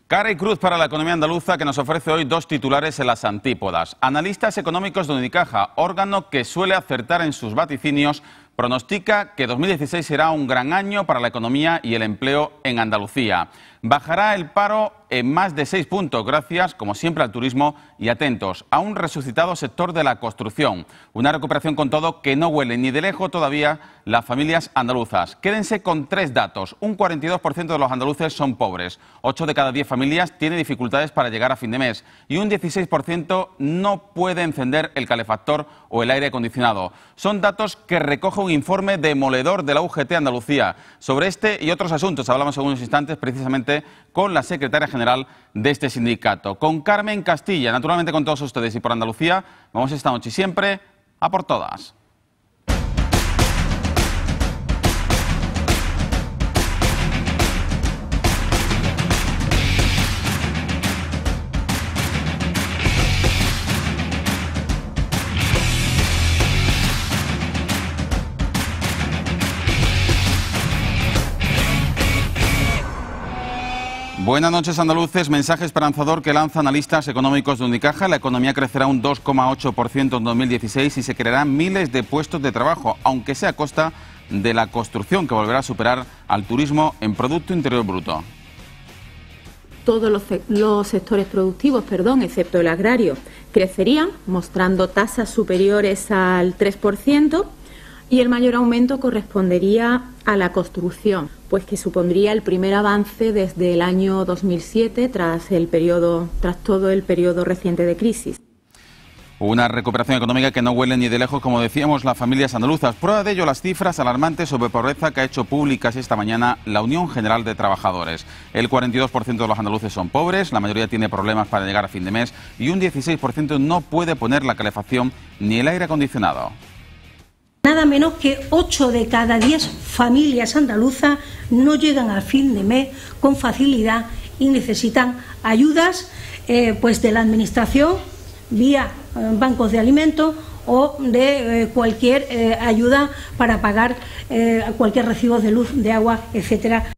Cara y cruz para la economía andaluza, que nos ofrece hoy dos titulares en las antípodas. Analistas económicos de Unicaja, órgano que suele acertar en sus vaticinios, pronostica que 2016 será un gran año para la economía y el empleo en Andalucía. Bajará el paro en más de 6 puntos, gracias, como siempre, al turismo y, atentos, a un resucitado sector de la construcción. Una recuperación, con todo, que no huele ni de lejos todavía las familias andaluzas. Quédense con 3 datos. Un 42% de los andaluces son pobres. 8 de cada 10 familias tiene dificultades para llegar a fin de mes. Y un 16% no puede encender el calefactor o el aire acondicionado. Son datos que recoge un informe demoledor de la UGT Andalucía. Sobre este y otros asuntos hablamos en unos instantes, precisamente con la secretaria general de este sindicato, con Carmen Castilla. Naturalmente, con todos ustedes y por Andalucía, vamos esta noche y siempre a por todas. Buenas noches, andaluces. Mensaje esperanzador que lanza analistas económicos de Unicaja. La economía crecerá un 2,8% en 2016 y se crearán miles de puestos de trabajo, aunque sea a costa de la construcción, que volverá a superar al turismo en Producto Interior Bruto. Todos los sectores productivos, excepto el agrario, crecerían, mostrando tasas superiores al 3%. Y el mayor aumento correspondería a la construcción, pues que supondría el primer avance desde el año 2007, tras todo el periodo reciente de crisis. Una recuperación económica que no huele ni de lejos, como decíamos, las familias andaluzas. Prueba de ello las cifras alarmantes sobre pobreza que ha hecho públicas esta mañana la Unión General de Trabajadores. El 42% de los andaluces son pobres, la mayoría tiene problemas para llegar a fin de mes y un 16% no puede poner la calefacción ni el aire acondicionado. Nada menos que 8 de cada 10 familias andaluzas no llegan a fin de mes con facilidad y necesitan ayudas pues de la Administración vía bancos de alimentos o de cualquier ayuda para pagar cualquier recibo de luz, de agua, etcétera.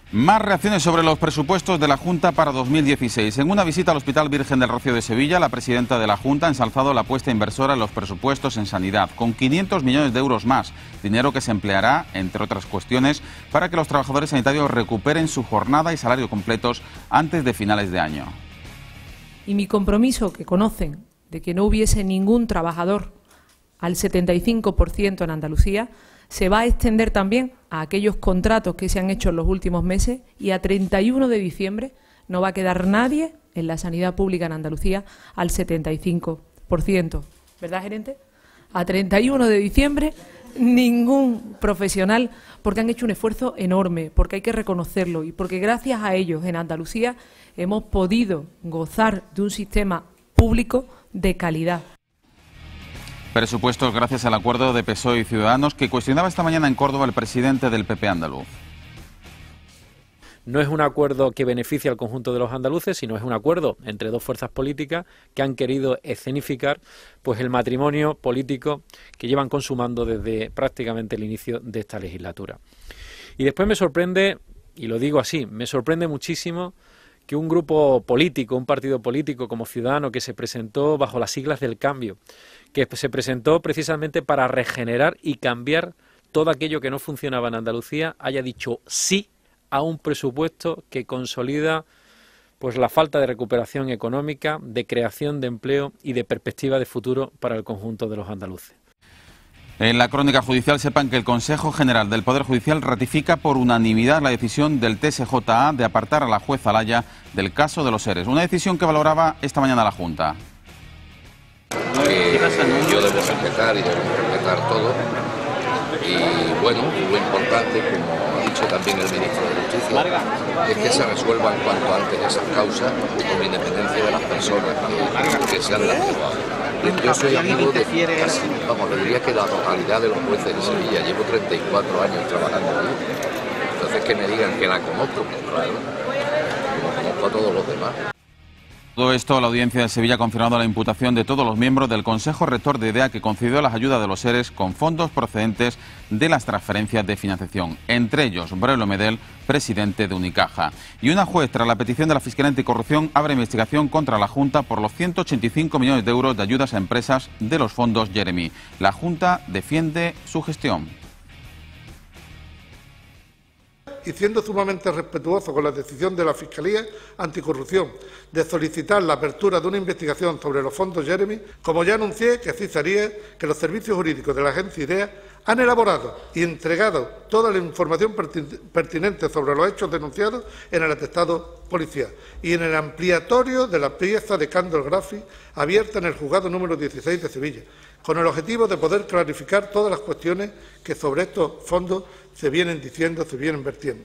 Más reacciones sobre los presupuestos de la Junta para 2016. En una visita al Hospital Virgen del Rocío de Sevilla, la presidenta de la Junta ha ensalzado la apuesta inversora en los presupuestos en sanidad, con 500 millones de euros más, dinero que se empleará, entre otras cuestiones, para que los trabajadores sanitarios recuperen su jornada y salario completos antes de finales de año. Y mi compromiso, que conocen, de que no hubiese ningún trabajador al 75% en Andalucía, se va a extender también a aquellos contratos que se han hecho en los últimos meses, y a 31 de diciembre no va a quedar nadie en la sanidad pública en Andalucía al 75%. ¿Verdad, gerente? A 31 de diciembre ningún profesional, porque han hecho un esfuerzo enorme, porque hay que reconocerlo y porque gracias a ellos en Andalucía hemos podido gozar de un sistema público de calidad. Presupuestos gracias al acuerdo de PSOE y Ciudadanos, que cuestionaba esta mañana en Córdoba el presidente del PP andaluz. No es un acuerdo que beneficie al conjunto de los andaluces, sino es un acuerdo entre dos fuerzas políticas que han querido escenificar pues el matrimonio político que llevan consumando desde prácticamente el inicio de esta legislatura. Y después me sorprende, y lo digo así, me sorprende muchísimo que un grupo político, un partido político como Ciudadanos, que se presentó bajo las siglas del Cambio, que se presentó precisamente para regenerar y cambiar todo aquello que no funcionaba en Andalucía, haya dicho sí a un presupuesto que consolida pues la falta de recuperación económica, de creación de empleo y de perspectiva de futuro para el conjunto de los andaluces. En la crónica judicial sepan que el Consejo General del Poder Judicial ratifica por unanimidad la decisión del TSJA de apartar a la jueza Laya del caso de los ERES. Una decisión que valoraba esta mañana la Junta. Yo debo respetar y debo respetar todo. Y bueno, lo importante, como ha dicho también el ministro de Justicia, es que se resuelvan cuanto antes esas causas con independencia de las personas que sean las juzgadas. Yo soy amigo de casi, vamos, le diría que la totalidad de los jueces de Sevilla. Llevo 34 años trabajando allí. Entonces que me digan que la conozco, pues claro, como conozco a todos los demás. Todo esto, la Audiencia de Sevilla ha confirmado la imputación de todos los miembros del Consejo Rector de IDEA que concedió las ayudas de los seres con fondos procedentes de las transferencias de financiación, entre ellos Braulio Medel, presidente de Unicaja. Y una juez, tras la petición de la Fiscalía Anticorrupción, abre investigación contra la Junta por los 185 millones de euros de ayudas a empresas de los fondos Jeremy. La Junta defiende su gestión. Y siendo sumamente respetuoso con la decisión de la Fiscalía Anticorrupción de solicitar la apertura de una investigación sobre los fondos Jeremy, como ya anuncié que así sería, que los servicios jurídicos de la agencia IDEA han elaborado y entregado toda la información pertinente sobre los hechos denunciados en el atestado policial y en el ampliatorio de la pieza de Candle Graphic abierta en el juzgado número 16 de Sevilla, con el objetivo de poder clarificar todas las cuestiones que sobre estos fondos se vienen diciendo, se vienen vertiendo.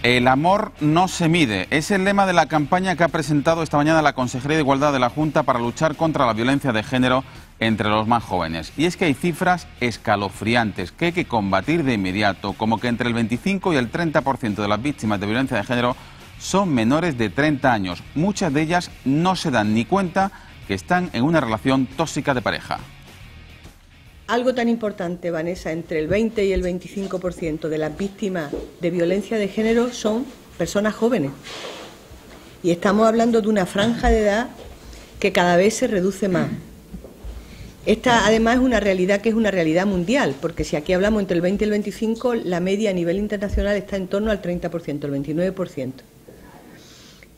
El amor no se mide. Es el lema de la campaña que ha presentado esta mañana la Consejería de Igualdad de la Junta para luchar contra la violencia de género entre los más jóvenes. Y es que hay cifras escalofriantes que hay que combatir de inmediato, como que entre el 25 y el 30% de las víctimas de violencia de género son menores de 30 años. Muchas de ellas no se dan ni cuenta que están en una relación tóxica de pareja. Algo tan importante, Vanessa, entre el 20 y el 25% de las víctimas de violencia de género son personas jóvenes. Y estamos hablando de una franja de edad que cada vez se reduce más. Esta, además, es una realidad que es una realidad mundial, porque si aquí hablamos entre el 20 y el 25, la media a nivel internacional está en torno al 30%, el 29%.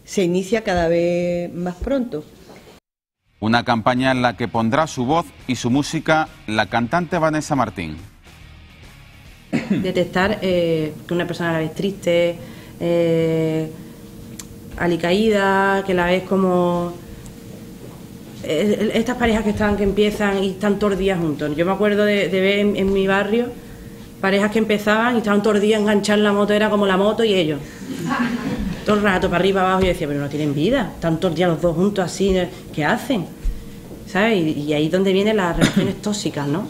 Se inicia cada vez más pronto. Una campaña en la que pondrá su voz y su música la cantante Vanessa Martín. Detectar que una persona a la vez triste, alicaída, que la ves como... estas parejas que empiezan y están todos los días juntos. Yo me acuerdo de ver en mi barrio parejas que empezaban y estaban todos los días enganchados en la moto, era como la moto y ellos. Todo el rato, para arriba, abajo, y yo decía, pero no tienen vida, están todos los días los dos juntos así, ¿qué hacen? ¿Sabes? Y ahí es donde vienen las relaciones tóxicas, ¿no?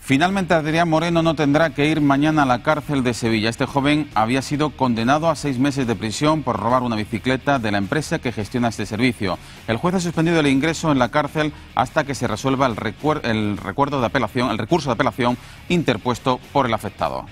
Finalmente, Adrián Moreno no tendrá que ir mañana a la cárcel de Sevilla. Este joven había sido condenado a 6 meses de prisión por robar una bicicleta de la empresa que gestiona este servicio. El juez ha suspendido el ingreso en la cárcel hasta que se resuelva el recurso de apelación interpuesto por el afectado.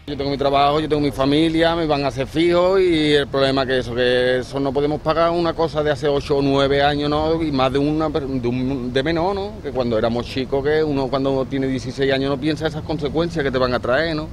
Yo tengo mi trabajo, yo tengo mi familia, me van a hacer fijos y el problema es que eso no podemos pagar una cosa de hace 8 o 9 años, ¿no? Y más de menor, ¿no? Que cuando éramos chicos, que uno cuando tiene 16 años no piensa esas consecuencias que te van a traer, ¿no?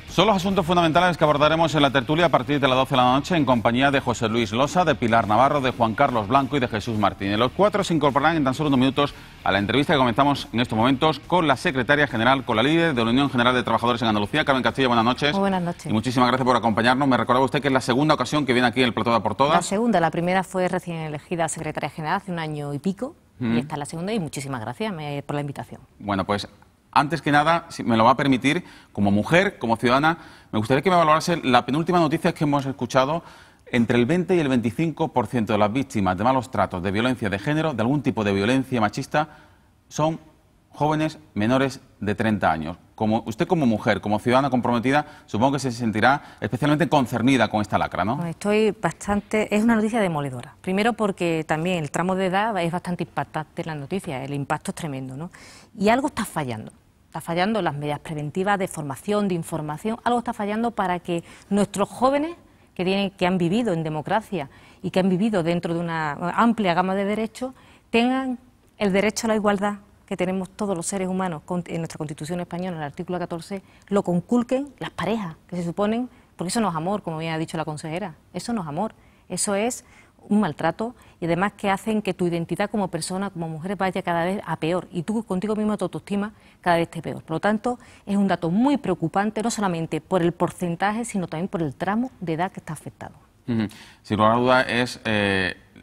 Son los asuntos fundamentales que abordaremos en la tertulia a partir de las 12 de la noche en compañía de José Luis Losa, de Pilar Navarro, de Juan Carlos Blanco y de Jesús Martínez. Los cuatro se incorporarán en tan solo unos minutos a la entrevista que comenzamos en estos momentos con la secretaria general, con la líder de la Unión General de Trabajadores en Andalucía, Carmen Castillo. Buenas noches. Muy buenas noches. Y muchísimas gracias por acompañarnos. Me recordaba usted que es la segunda ocasión que viene aquí en el Plató de A por Todas. La segunda, la primera fue recién elegida secretaria general hace 1 año y pico, y esta es la segunda y muchísimas gracias por la invitación. Bueno, pues antes que nada, si me lo va a permitir, como mujer, como ciudadana, me gustaría que me valorase la penúltima noticia que hemos escuchado. Entre el 20 y el 25% de las víctimas de malos tratos, de violencia de género, de algún tipo de violencia machista, son jóvenes menores de 30 años. Usted como mujer, como ciudadana comprometida, supongo que se sentirá especialmente concernida con esta lacra, ¿no? Es una noticia demoledora. Primero porque también el tramo de edad es bastante impactante en la noticia, el impacto es tremendo, ¿no? Y algo está fallando. Está fallando las medidas preventivas de formación, de información, algo está fallando para que nuestros jóvenes que han vivido en democracia y que han vivido dentro de una amplia gama de derechos, tengan el derecho a la igualdad que tenemos todos los seres humanos en nuestra Constitución española, en el artículo 14, lo conculquen las parejas, que se suponen, porque eso no es amor, como bien ha dicho la consejera, eso no es amor, eso es un maltrato y además que hacen que tu identidad como persona, como mujer, vaya cada vez a peor y tú contigo mismo, tu autoestima, cada vez esté peor. Por lo tanto, es un dato muy preocupante, no solamente por el porcentaje, sino también por el tramo de edad que está afectado. Sin lugar a duda es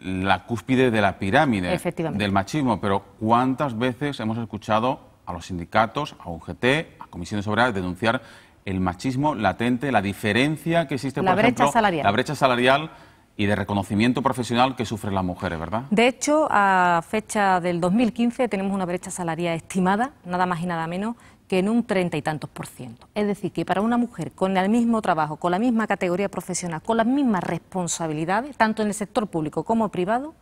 la cúspide de la pirámide del machismo, pero ¿cuántas veces hemos escuchado a los sindicatos, a UGT, a comisiones obreras denunciar el machismo latente, la diferencia que existe, por ejemplo, la brecha salarial y de reconocimiento profesional que sufren las mujeres, ¿verdad? De hecho, a fecha del 2015 tenemos una brecha salarial estimada, nada más y nada menos, que en un 30 y tantos %. Es decir, que para una mujer con el mismo trabajo, con la misma categoría profesional, con las mismas responsabilidades, tanto en el sector público como privado,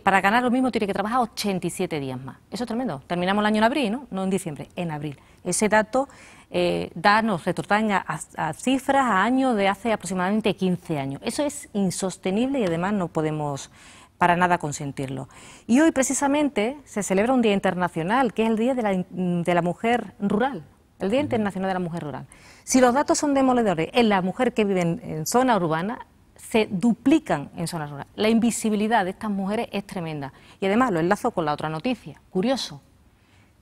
para ganar lo mismo tiene que trabajar 87 días más. Eso es tremendo. Terminamos el año en abril, ¿no? No en diciembre, en abril. Ese dato nos retrotraen a cifras, a años de hace aproximadamente 15 años. Eso es insostenible y además no podemos para nada consentirlo. Y hoy precisamente se celebra un día internacional, que es el Día de la Mujer Rural, el Día Internacional de la Mujer Rural. Si los datos son demoledores en la mujer que vive en zona urbana, se duplican en zona rural. La invisibilidad de estas mujeres es tremenda. Y además lo enlazo con la otra noticia, curioso.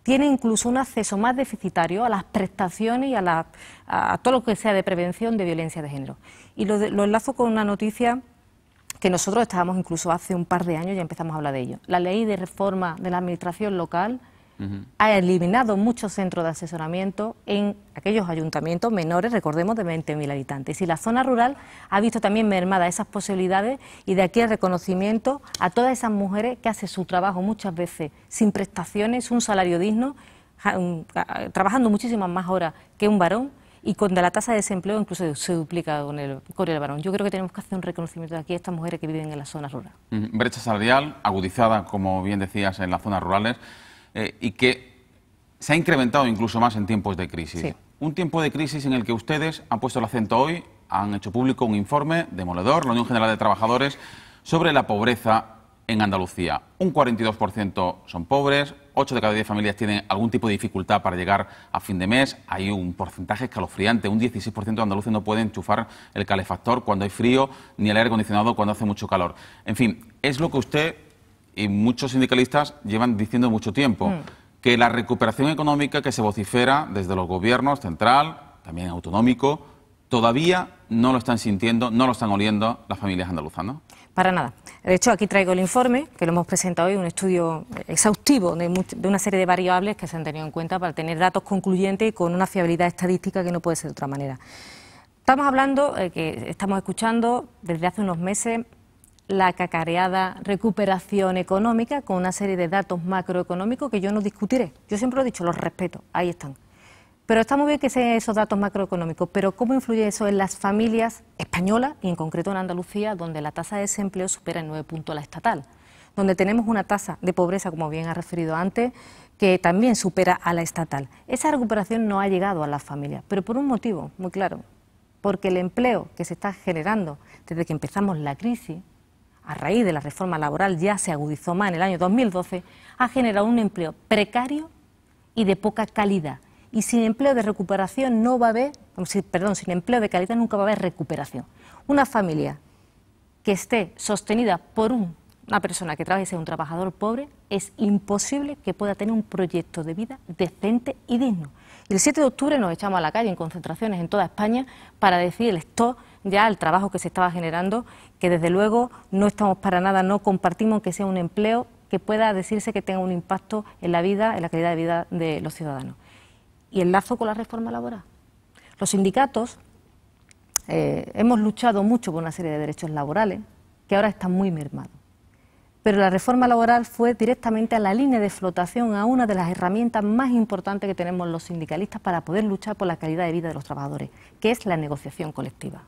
Tiene incluso un acceso más deficitario a las prestaciones y a todo lo que sea de prevención de violencia de género. Y lo enlazo con una noticia que nosotros estábamos incluso hace un par de años, ya empezamos a hablar de ello. La ley de reforma de la administración local ha eliminado muchos centros de asesoramiento en aquellos ayuntamientos menores, recordemos, de 20.000 habitantes. Y la zona rural ha visto también mermadas esas posibilidades y de aquí el reconocimiento a todas esas mujeres que hacen su trabajo muchas veces sin prestaciones, un salario digno, trabajando muchísimas más horas que un varón y cuando la tasa de desempleo incluso se duplica con el varón. Yo creo que tenemos que hacer un reconocimiento de aquí a estas mujeres que viven en las zonas rurales. Brecha salarial agudizada, como bien decías, en las zonas rurales. Y que se ha incrementado incluso más en tiempos de crisis. Sí. Un tiempo de crisis en el que ustedes han puesto el acento hoy, han hecho público un informe demoledor, la Unión General de Trabajadores, sobre la pobreza en Andalucía. Un 42% son pobres, 8 de cada 10 familias tienen algún tipo de dificultad para llegar a fin de mes. Hay un porcentaje escalofriante, un 16% de andaluces no pueden enchufar el calefactor cuando hay frío, ni el aire acondicionado cuando hace mucho calor. En fin, es lo que usted y muchos sindicalistas llevan diciendo mucho tiempo, que la recuperación económica que se vocifera desde los gobiernos central, también autonómico, todavía no lo están sintiendo, no lo están oliendo las familias andaluzas, ¿no? Para nada. De hecho, aquí traigo el informe, que lo hemos presentado hoy, un estudio exhaustivo de una serie de variables que se han tenido en cuenta para tener datos concluyentes y con una fiabilidad estadística que no puede ser de otra manera. Estamos hablando, que estamos escuchando desde hace unos meses, la cacareada recuperación económica con una serie de datos macroeconómicos que yo no discutiré. Yo siempre lo he dicho, los respeto, ahí están. Pero está muy bien que sean esos datos macroeconómicos, pero ¿cómo influye eso en las familias españolas y en concreto en Andalucía, donde la tasa de desempleo supera en 9 puntos la estatal? Donde tenemos una tasa de pobreza, como bien ha referido antes, que también supera a la estatal. Esa recuperación no ha llegado a las familias, pero por un motivo muy claro, porque el empleo que se está generando desde que empezamos la crisis, a raíz de la reforma laboral ya se agudizó más en el año 2012, ha generado un empleo precario y de poca calidad. Y sin empleo de recuperación no va a haber, sin empleo de calidad nunca va a haber recuperación. Una familia que esté sostenida por una persona que trabaje y sea un trabajador pobre, es imposible que pueda tener un proyecto de vida decente y digno. Y el 7 de octubre nos echamos a la calle en concentraciones en toda España para decir esto ya el trabajo que se estaba generando, que desde luego no estamos para nada, no compartimos que sea un empleo que pueda decirse que tenga un impacto en la vida, en la calidad de vida de los ciudadanos. Y enlazo con la reforma laboral. Los sindicatos hemos luchado mucho por una serie de derechos laborales que ahora están muy mermados. Pero la reforma laboral fue directamente a la línea de flotación, a una de las herramientas más importantes que tenemos los sindicalistas para poder luchar por la calidad de vida de los trabajadores, que es la negociación colectiva.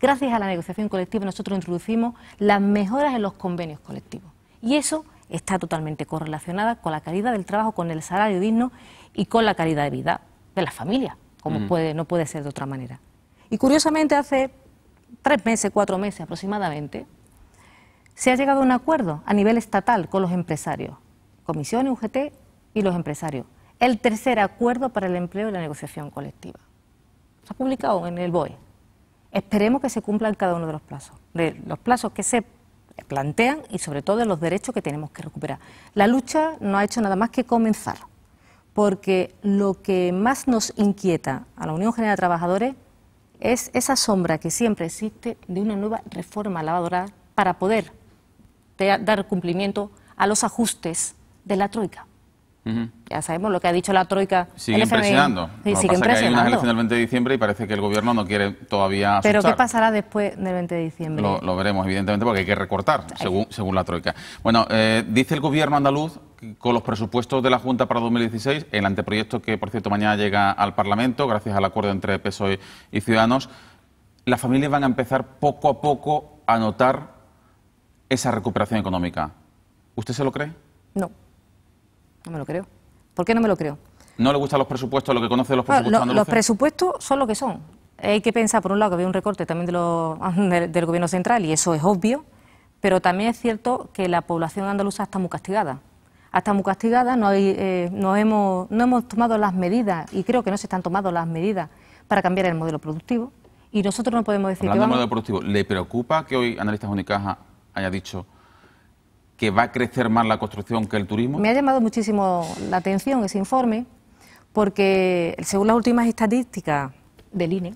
Gracias a la negociación colectiva nosotros introducimos las mejoras en los convenios colectivos y eso está totalmente correlacionada con la calidad del trabajo, con el salario digno y con la calidad de vida de las familias, como no puede ser de otra manera. Y curiosamente hace 3 meses, 4 meses aproximadamente, se ha llegado a un acuerdo a nivel estatal con los empresarios, Comisión, UGT y los empresarios. El tercer acuerdo para el empleo y la negociación colectiva. Se ha publicado en el BOE. Esperemos que se cumplan cada uno de los plazos que se plantean y sobre todo de los derechos que tenemos que recuperar. La lucha no ha hecho nada más que comenzar, porque lo que más nos inquieta a la Unión General de Trabajadores es esa sombra que siempre existe de una nueva reforma laboral para poder dar cumplimiento a los ajustes de la Troika. Ya sabemos lo que ha dicho la Troika. Siguen presionando. Sí, siguen presionando. Hay unas elecciones el 20 de diciembre y parece que el Gobierno no quiere todavía asustar. ¿Pero qué pasará después del 20 de diciembre? Lo veremos, evidentemente, porque hay que recortar, según la Troika. Bueno, dice el Gobierno andaluz con los presupuestos de la Junta para 2016, el anteproyecto que, por cierto, mañana llega al Parlamento, gracias al acuerdo entre PSOE y Ciudadanos, las familias van a empezar poco a poco a notar esa recuperación económica. ¿Usted se lo cree? No, no me lo creo. ¿Por qué no me lo creo? ¿No le gustan los presupuestos, lo que conoce de los presupuestos andaluces? Los presupuestos son lo que son. Hay que pensar, por un lado, que había un recorte también del Gobierno central, y eso es obvio, pero también es cierto que la población andaluza está muy castigada. Está muy castigada, no hemos tomado las medidas, y creo que no se están tomando las medidas para cambiar el modelo productivo, y nosotros no podemos decir Hablando que vamos... del modelo productivo, ¿le preocupa que hoy Analistas Unicaja haya dicho que va a crecer más la construcción que el turismo? Me ha llamado muchísimo la atención ese informe, porque según las últimas estadísticas del INE,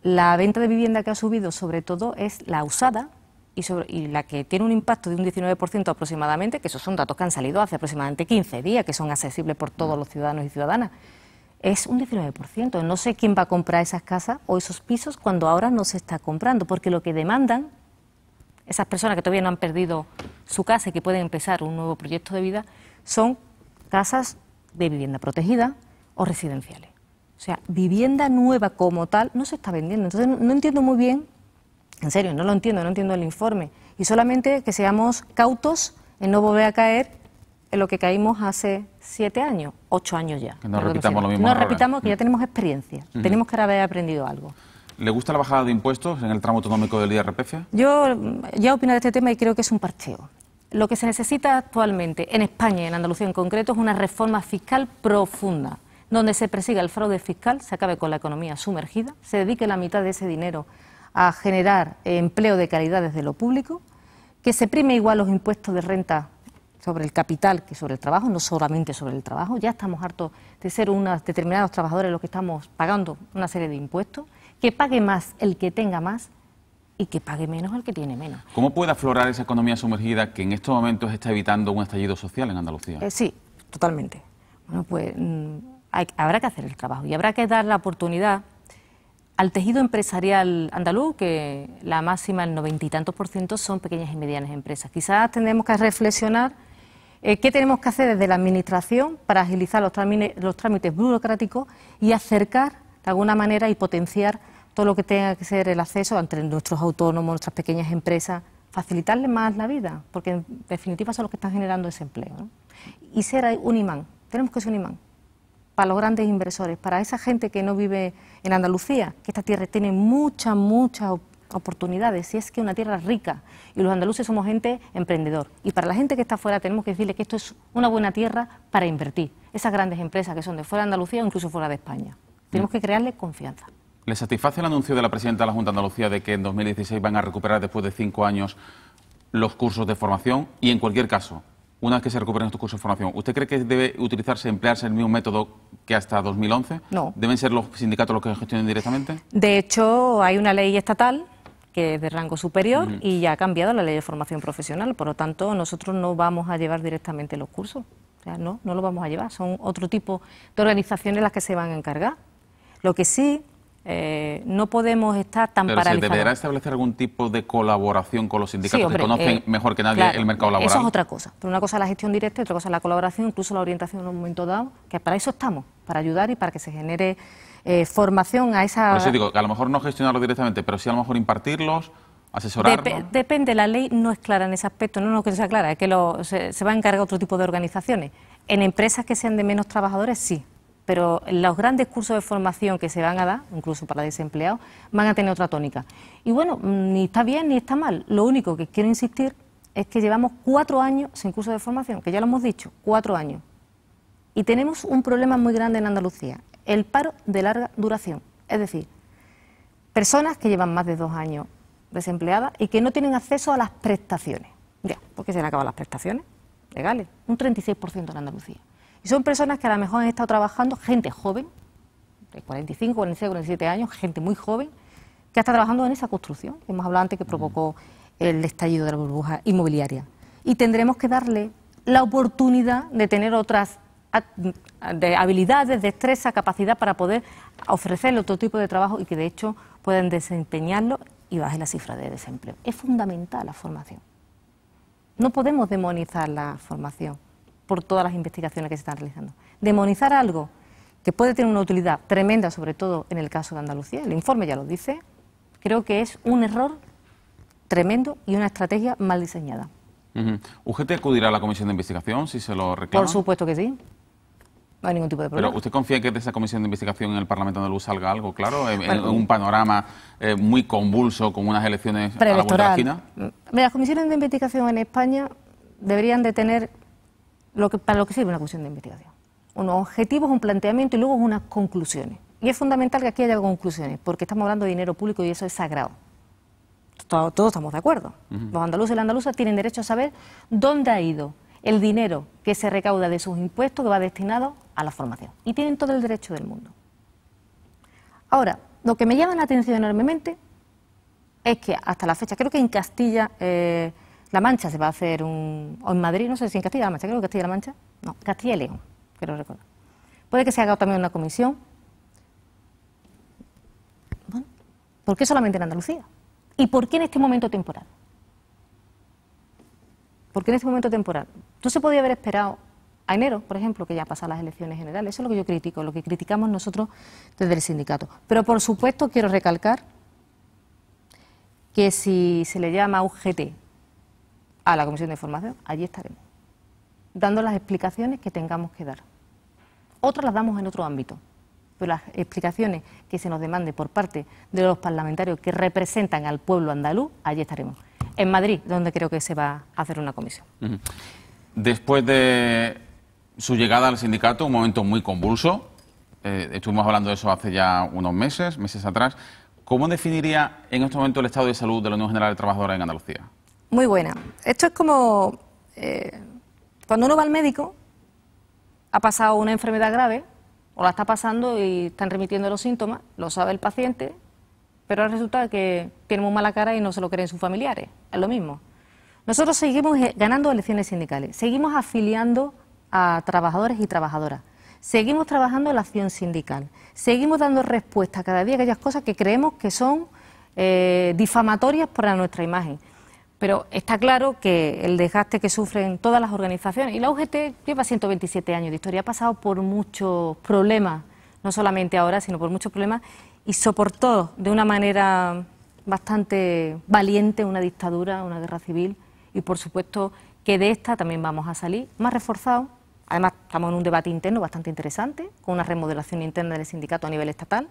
la venta de vivienda que ha subido sobre todo es la usada y la que tiene un impacto de un 19% aproximadamente, que esos son datos que han salido hace aproximadamente 15 días, que son accesibles por todos los ciudadanos y ciudadanas, es un 19%. No sé quién va a comprar esas casas o esos pisos cuando ahora no se está comprando, porque lo que demandan esas personas que todavía no han perdido su casa y que pueden empezar un nuevo proyecto de vida, son casas de vivienda protegida o residenciales. O sea, vivienda nueva como tal no se está vendiendo. Entonces no entiendo muy bien, en serio, no entiendo el informe. Y solamente que seamos cautos en no volver a caer en lo que caímos hace 7 años, 8 años ya. Que no repitamos lo mismo. No repitamos, que ya tenemos experiencia. Tenemos que haber aprendido algo. ¿Le gusta la bajada de impuestos en el tramo autonómico del IRPF? Yo ya opino de este tema y creo que es un parcheo. Lo que se necesita actualmente en España y en Andalucía en concreto es una reforma fiscal profunda, donde se persiga el fraude fiscal, se acabe con la economía sumergida, se dedique la mitad de ese dinero a generar empleo de calidad desde lo público, que se prime igual los impuestos de renta sobre el capital que sobre el trabajo, no solamente sobre el trabajo. Ya estamos hartos de ser unos determinados trabajadores los que estamos pagando una serie de impuestos, que pague más el que tenga más y que pague menos el que tiene menos. ¿Cómo puede aflorar esa economía sumergida que en estos momentos está evitando un estallido social en Andalucía? Sí, totalmente. Bueno, pues habrá que hacer el trabajo y habrá que dar la oportunidad al tejido empresarial andaluz, que la máxima, el 90 y tantos % son pequeñas y medianas empresas. Quizás tendremos que reflexionar qué tenemos que hacer desde la Administración para agilizar los trámites burocráticos y acercar de alguna manera y potenciar todo lo que tenga que ser el acceso entre nuestros autónomos, nuestras pequeñas empresas, facilitarles más la vida, porque en definitiva son los que están generando ese empleo, ¿no? Y ser un imán, tenemos que ser un imán para los grandes inversores, para esa gente que no vive en Andalucía, que esta tierra tiene muchas oportunidades, y es que es una tierra rica, y los andaluces somos gente emprendedor, y para la gente que está fuera tenemos que decirle que esto es una buena tierra para invertir, esas grandes empresas que son de fuera de Andalucía o incluso fuera de España. Tenemos que crearle confianza. ¿Le satisface el anuncio de la presidenta de la Junta de Andalucía de que en 2016 van a recuperar después de 5 años los cursos de formación? Y en cualquier caso, una vez que se recuperen estos cursos de formación, ¿usted cree que debe emplearse el mismo método que hasta 2011? No. ¿Deben ser los sindicatos los que gestionen directamente? De hecho, hay una ley estatal que es de rango superior y ya ha cambiado la ley de formación profesional. Por lo tanto, nosotros no vamos a llevar directamente los cursos. O sea, no lo vamos a llevar. Son otro tipo de organizaciones las que se van a encargar. Lo que sí, no podemos estar tan paralizados. ¿Pero se deberá establecer algún tipo de colaboración con los sindicatos que conocen mejor que nadie el mercado laboral? Eso es otra cosa. Pero una cosa es la gestión directa y otra cosa es la colaboración, incluso la orientación en un momento dado, que para eso estamos, para ayudar y para que se genere formación a esa... Por eso digo, que a lo mejor no gestionarlos directamente, pero sí a lo mejor impartirlos, asesorarlos. Depende, la ley no es clara en ese aspecto, no que sea clara, es que se va a encargar otro tipo de organizaciones. En empresas que sean de menos trabajadores, sí. Pero los grandes cursos de formación que se van a dar, incluso para desempleados, van a tener otra tónica. Y bueno, ni está bien ni está mal. Lo único que quiero insistir es que llevamos 4 años sin curso de formación, que ya lo hemos dicho, 4 años. Y tenemos un problema muy grande en Andalucía, el paro de larga duración. Es decir, personas que llevan más de 2 años desempleadas y que no tienen acceso a las prestaciones. Ya, ¿por qué se han acabado las prestaciones legales? Un 36% en Andalucía. Y son personas que a lo mejor han estado trabajando, gente joven, de 45, 46, 47 años, gente muy joven, que está trabajando en esa construcción, que hemos hablado antes, que provocó el estallido de la burbuja inmobiliaria. Y tendremos que darle la oportunidad de tener otras de habilidades, destreza, capacidad para poder ofrecerle otro tipo de trabajo y que de hecho puedan desempeñarlo y baje la cifra de desempleo. Es fundamental la formación. No podemos demonizar la formación. por todas las investigaciones que se están realizando. Demonizar algo que puede tener una utilidad tremenda, sobre todo en el caso de Andalucía, el informe ya lo dice, creo que es un error tremendo y una estrategia mal diseñada. ¿UGT acudirá a la comisión de investigación si se lo reclama? Por supuesto que sí. No hay ningún tipo de problema. ¿Pero usted confía que de esa comisión de investigación en el Parlamento andaluz salga algo claro? En un panorama muy convulso, con unas elecciones a la vuelta de la esquina. Las comisiones de investigación en España deberían de tener para lo que sirve una comisión de investigación. Unos objetivos, un planteamiento y luego unas conclusiones. Y es fundamental que aquí haya conclusiones, porque estamos hablando de dinero público y eso es sagrado. Todos estamos de acuerdo. Los andaluces y las andaluzas tienen derecho a saber dónde ha ido el dinero que se recauda de sus impuestos que va destinado a la formación. Y tienen todo el derecho del mundo. Ahora, lo que me llama la atención enormemente es que hasta la fecha, creo que en Castilla-La Mancha se va a hacer o en Madrid, no sé si en Castilla-La Mancha, creo que Castilla-La Mancha, no, Castilla y León, quiero recordar. Puede que se haga también una comisión. Bueno, ¿por qué solamente en Andalucía? ¿Y por qué en este momento temporal? ¿Por qué en este momento temporal? ¿Tú se podía haber esperado a enero, por ejemplo, que ya pasan las elecciones generales? Eso es lo que yo critico, lo que criticamos nosotros desde el sindicato. Pero, por supuesto, quiero recalcar que si se le llama UGT a la Comisión de Información, allí estaremos, dando las explicaciones que tengamos que dar. Otras las damos en otro ámbito, pero las explicaciones que se nos demande por parte de los parlamentarios que representan al pueblo andaluz, allí estaremos. En Madrid, donde creo que se va a hacer una comisión. Después de su llegada al sindicato, un momento muy convulso, estuvimos hablando de eso hace ya unos meses atrás, ¿cómo definiría en este momento el estado de salud de la Unión General de Trabajadores en Andalucía? Muy buena. Esto es como cuando uno va al médico, ha pasado una enfermedad grave, o la está pasando y están remitiendo los síntomas, lo sabe el paciente, pero resulta que tiene muy mala cara y no se lo creen sus familiares. Es lo mismo. Nosotros seguimos ganando elecciones sindicales, seguimos afiliando a trabajadores y trabajadoras, seguimos trabajando en la acción sindical, seguimos dando respuesta cada día a aquellas cosas que creemos que son difamatorias para nuestra imagen. Pero está claro que el desgaste que sufren todas las organizaciones, y la UGT lleva 127 años de historia, ha pasado por muchos problemas, no solamente ahora, sino por muchos problemas, y soportó de una manera bastante valiente una dictadura, una guerra civil, y por supuesto que de esta también vamos a salir más reforzados. Además, estamos en un debate interno bastante interesante, con una remodelación interna del sindicato a nivel estatal,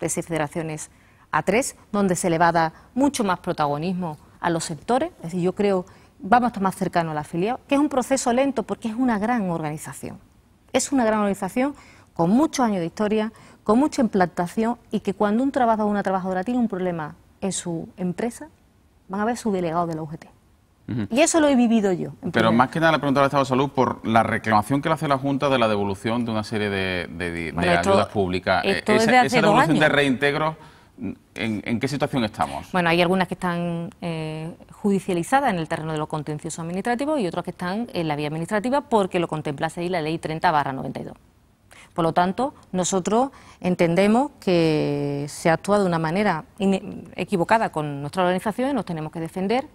de 6 federaciones a 3, donde se le va a dar mucho más protagonismo a los sectores. Es decir, yo creo vamos a estar más cercanos al afiliado, que es un proceso lento porque es una gran organización. Es una gran organización con muchos años de historia, con mucha implantación, y que cuando un trabajador o una trabajadora tiene un problema en su empresa, van a ver su delegado de la UGT. Y eso lo he vivido yo. Pero más que nada le pregunto al Estado de Salud por la reclamación que le hace la Junta de la devolución de una serie de ayudas públicas. Esa devolución de reintegro, ¿en qué situación estamos? Bueno, hay algunas que están judicializadas en el terreno de lo contencioso administrativo y otras que están en la vía administrativa porque lo contempla así la Ley 30/92. Por lo tanto, nosotros entendemos que se actúa de una manera equivocada con nuestra organización y nos tenemos que defender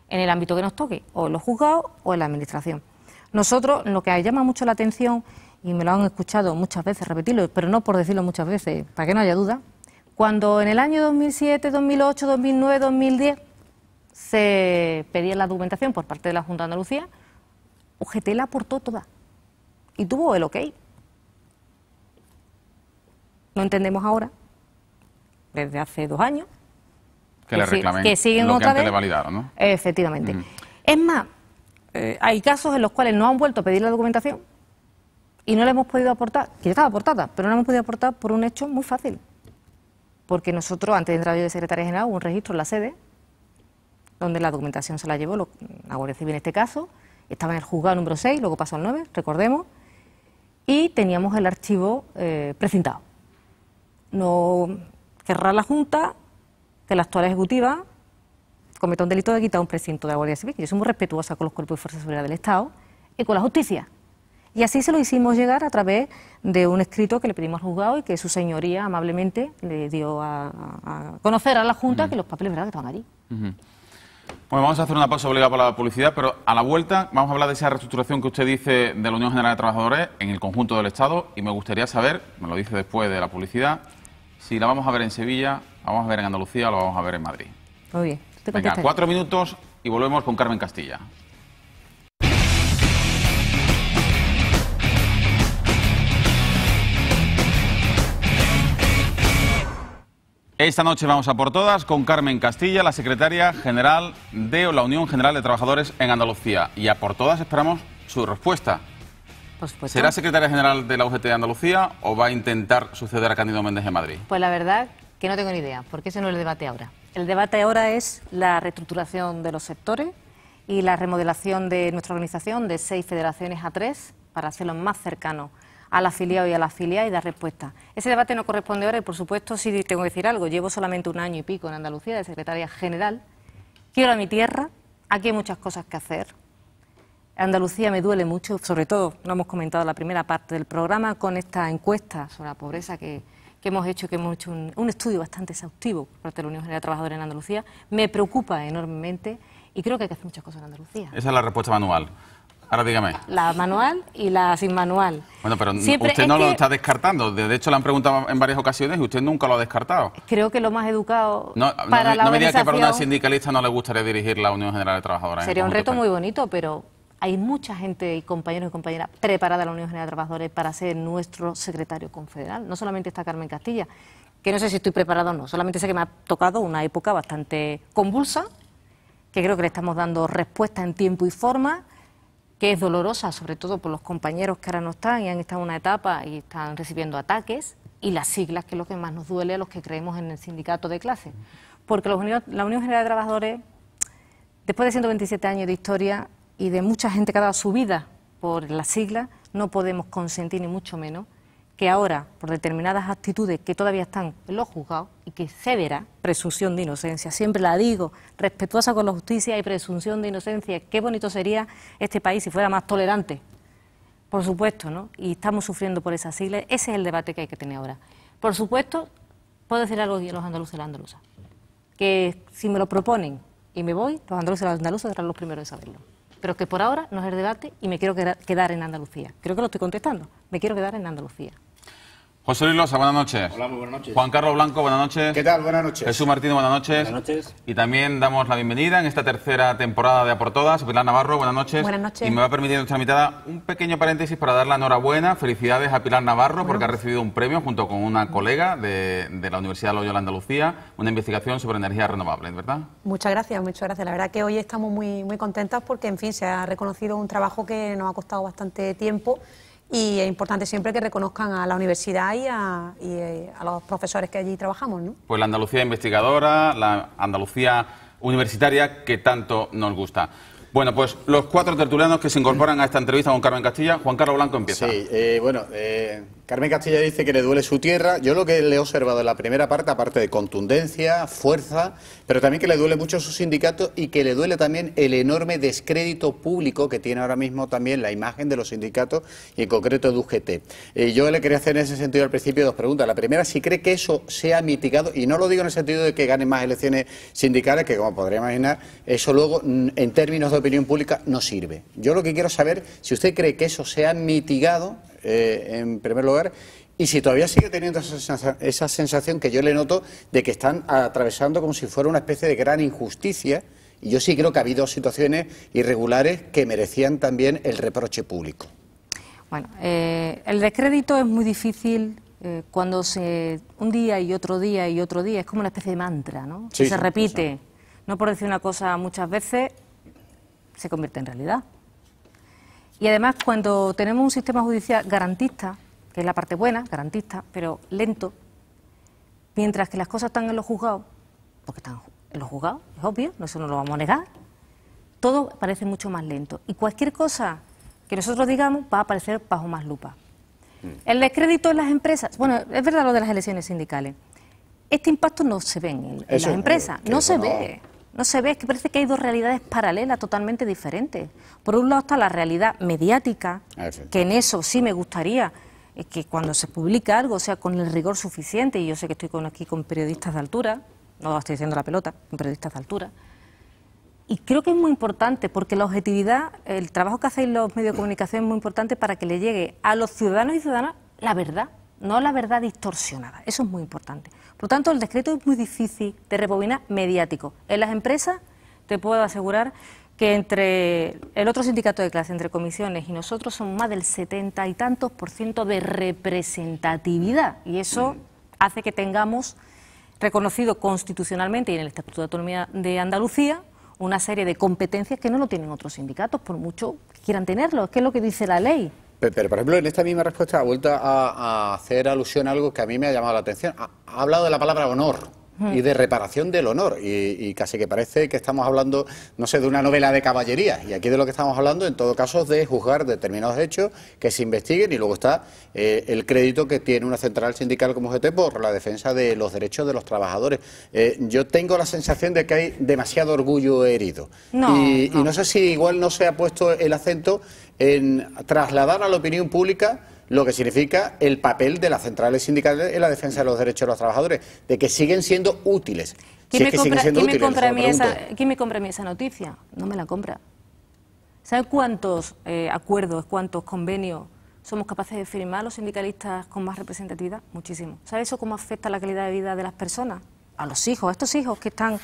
en el ámbito que nos toque, o en los juzgados o en la administración. Nosotros, lo que llama mucho la atención, y me lo han escuchado muchas veces repetirlo, pero no por decirlo muchas veces, para que no haya duda, cuando en el año 2007, 2008, 2009, 2010 se pedía la documentación por parte de la Junta de Andalucía, UGT la aportó toda y tuvo el ok. No entendemos ahora, desde hace 2 años, que le reclamen que siguen lo que otra antes vez. le validaron, ¿no? Efectivamente. Es más, hay casos en los cuales no han vuelto a pedir la documentación y no le hemos podido aportar, que ya estaba aportada, pero no la hemos podido aportar por un hecho muy fácil. Porque nosotros, antes de entrar yo de secretaria general, hubo un registro en la sede, donde la documentación se la llevó la Guardia Civil en este caso, estaba en el juzgado número 6, luego pasó al 9, recordemos, y teníamos el archivo precintado. No querrá la Junta que la actual ejecutiva cometa un delito de quitar un precinto de la Guardia Civil, que yo soy muy respetuosa con los cuerpos y fuerzas de seguridad del Estado y con la justicia. Y así se lo hicimos llegar a través de un escrito que le pedimos al juzgado y que su señoría amablemente le dio a conocer a la Junta que los papeles, ¿verdad?, que estaban allí. Bueno, vamos a hacer una pausa obligada por la publicidad, pero a la vuelta vamos a hablar de esa reestructuración que usted dice de la Unión General de Trabajadores en el conjunto del Estado, y me gustaría saber, me lo dice después de la publicidad, si la vamos a ver en Sevilla, la vamos a ver en Andalucía o la vamos a ver en Madrid. Muy bien. Venga, 4 minutos y volvemos con Carmen Castilla. Esta noche vamos a por todas con Carmen Castilla, la secretaria general de la Unión General de Trabajadores en Andalucía. Y a por todas esperamos su respuesta. Por supuesto. ¿Será secretaria general de la UGT de Andalucía o va a intentar suceder a Cándido Méndez en Madrid? Pues la verdad que no tengo ni idea, porque ese no es el debate ahora. El debate ahora es la reestructuración de los sectores y la remodelación de nuestra organización de 6 federaciones a 3 para hacerlo más cercano al afiliado y a la afiliada y dar respuesta. Ese debate no corresponde ahora y, por supuesto, sí tengo que decir algo. Llevo solamente 1 año y pico en Andalucía de secretaria general. Quiero a mi tierra, aquí hay muchas cosas que hacer. Andalucía me duele mucho, sobre todo, lo hemos comentado en la primera parte del programa, con esta encuesta sobre la pobreza que hemos hecho un estudio bastante exhaustivo por parte de la Unión General de Trabajadores en Andalucía. Me preocupa enormemente y creo que hay que hacer muchas cosas en Andalucía. Esa es la respuesta manual. Ahora dígame. La manual y la sin manual. Bueno, pero usted no lo está descartando. De hecho, le han preguntado en varias ocasiones y usted nunca lo ha descartado. Creo que lo más educado no me diga que para una sindicalista no le gustaría dirigir la Unión General de Trabajadores. Sería un reto muy bonito, pero hay mucha gente y compañeros y compañeras preparada en la Unión General de Trabajadores para ser nuestro secretario confederal. No solamente está Carmen Castilla, que no sé si estoy preparada o no. Solamente sé que me ha tocado una época bastante convulsa, que creo que le estamos dando respuesta en tiempo y forma, que es dolorosa, sobre todo por los compañeros que ahora no están y han estado en una etapa y están recibiendo ataques, y las siglas, que es lo que más nos duele a los que creemos en el sindicato de clase. Porque la Unión General de Trabajadores, después de 127 años de historia y de mucha gente que ha dado su vida por las siglas, no podemos consentir ni mucho menos que ahora, por determinadas actitudes que todavía están en los juzgados y que se verá presunción de inocencia, siempre la digo, respetuosa con la justicia y presunción de inocencia. Qué bonito sería este país si fuera más tolerante, por supuesto, ¿no? Y estamos sufriendo por esas siglas. Ese es el debate que hay que tener ahora. Por supuesto, puedo decir algo a los andaluces y las andaluzas, que si me lo proponen y me voy, los andaluces y las andaluzas serán los primeros de saberlo. Pero que por ahora no es el debate y me quiero quedar en Andalucía. Creo que lo estoy contestando. Me quiero quedar en Andalucía. José Luis Losa, buenas noches. Hola, muy buenas noches. Juan Carlos Blanco, buenas noches. ¿Qué tal? Buenas noches. Jesús Martínez, buenas noches. Buenas noches. Y también damos la bienvenida en esta tercera temporada de A por Todas, Pilar Navarro, buenas noches. Buenas noches. Y me va a permitir nuestra invitada un pequeño paréntesis para dar la enhorabuena, felicidades a Pilar Navarro, porque ha recibido un premio junto con una colega de la Universidad Loyola Andalucía, una investigación sobre energías renovables, ¿verdad? Muchas gracias, muchas gracias. La verdad que hoy estamos muy contentas porque, en fin, se ha reconocido un trabajo que nos ha costado bastante tiempo. Y es importante siempre que reconozcan a la universidad y a los profesores que allí trabajamos, ¿no? Pues la Andalucía investigadora, la Andalucía universitaria que tanto nos gusta. Bueno, pues los 4 tertulianos que se incorporan a esta entrevista con Carmen Castilla. Juan Carlos Blanco empieza. Sí, Carmen Castilla dice que le duele su tierra. Yo lo que le he observado en la primera parte, aparte de contundencia, fuerza, pero también que le duele mucho su sindicato y que le duele también el enorme descrédito público que tiene ahora mismo también la imagen de los sindicatos y en concreto de UGT. Yo le quería hacer en ese sentido al principio 2 preguntas. La primera, si cree que eso se ha mitigado, y no lo digo en el sentido de que ganen más elecciones sindicales, que como podría imaginar, eso luego en términos de opinión pública no sirve. Yo lo que quiero saber, si usted cree que eso se ha mitigado, en primer lugar, y si todavía sigue teniendo esa sensación que yo le noto de que están atravesando como si fuera una especie de gran injusticia, y yo sí creo que ha habido situaciones irregulares que merecían también el reproche público. Bueno, el descrédito es muy difícil cuando un día y otro día y otro día, es como una especie de mantra, ¿no? Sí, se repite, no por decir una cosa muchas veces, se convierte en realidad. Y además, cuando tenemos un sistema judicial garantista, que es la parte buena, garantista, pero lento, mientras que las cosas están en los juzgados, porque están en los juzgados, es obvio, eso no lo vamos a negar, todo parece mucho más lento. Y cualquier cosa que nosotros digamos va a aparecer bajo más lupa. El descrédito en las empresas, bueno, es verdad lo de las elecciones sindicales, este impacto no se ve en las empresas, no se ve. No se ve, es que parece que hay 2 realidades paralelas totalmente diferentes. Por un lado está la realidad mediática, que en eso sí me gustaría que cuando se publica algo sea con el rigor suficiente, y yo sé que estoy aquí con periodistas de altura, no estoy diciendo la pelota, con periodistas de altura, Y creo que es muy importante, porque la objetividad, el trabajo que hacéis los medios de comunicación es muy importante para que le llegue a los ciudadanos y ciudadanas la verdad, no la verdad distorsionada. Eso es muy importante. Por lo tanto, el decreto es muy difícil de rebobinar mediático. En las empresas te puedo asegurar que entre el otro sindicato de clase, entre comisiones y nosotros, son más del 70 y tantos % de representatividad. Y eso hace que tengamos reconocido constitucionalmente y en el Estatuto de Autonomía de Andalucía una serie de competencias que no lo tienen otros sindicatos, por mucho que quieran tenerlo. ¿Qué es lo que dice la ley? Pero, por ejemplo, en esta misma respuesta ha vuelto a hacer alusión a algo que a mí me ha llamado la atención. Ha hablado de la palabra honor y de reparación del honor, y casi que parece que estamos hablando, no sé, de una novela de caballería, y aquí de lo que estamos hablando, en todo caso, es de juzgar determinados hechos, que se investiguen, y luego está el crédito que tiene una central sindical como UGT por la defensa de los derechos de los trabajadores. Yo tengo la sensación de que hay demasiado orgullo herido, y no sé si igual no se ha puesto el acento en trasladar a la opinión pública lo que significa el papel de las centrales sindicales en la defensa de los derechos de los trabajadores, de que siguen siendo útiles. ¿Quién me compra a mí esa noticia? No me la compra. ¿Sabe cuántos acuerdos, cuántos convenios somos capaces de firmar los sindicalistas con más representatividad? Muchísimo. ¿Sabe eso cómo afecta a la calidad de vida de las personas? A los hijos, a estos hijos que están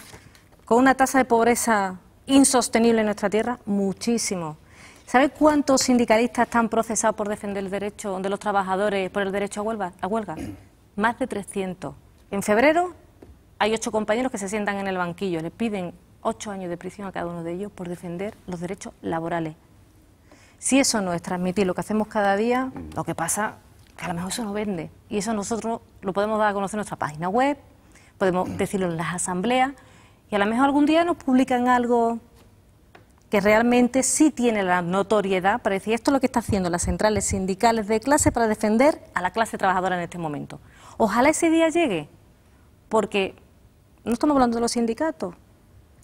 con una tasa de pobreza insostenible en nuestra tierra, muchísimo. ¿Sabe cuántos sindicalistas están procesados por defender el derecho de los trabajadores, por el derecho a huelga? Más de 300. En febrero hay 8 compañeros que se sientan en el banquillo. Les piden 8 años de prisión a cada uno de ellos por defender los derechos laborales. Si eso no es transmitir lo que hacemos cada día, lo que pasa es que a lo mejor eso no vende. Y eso nosotros lo podemos dar a conocer en nuestra página web, podemos decirlo en las asambleas, y a lo mejor algún día nos publican algo que realmente sí tiene la notoriedad para decir esto es lo que está haciendo las centrales sindicales de clase para defender a la clase trabajadora en este momento. Ojalá ese día llegue, porque no estamos hablando de los sindicatos,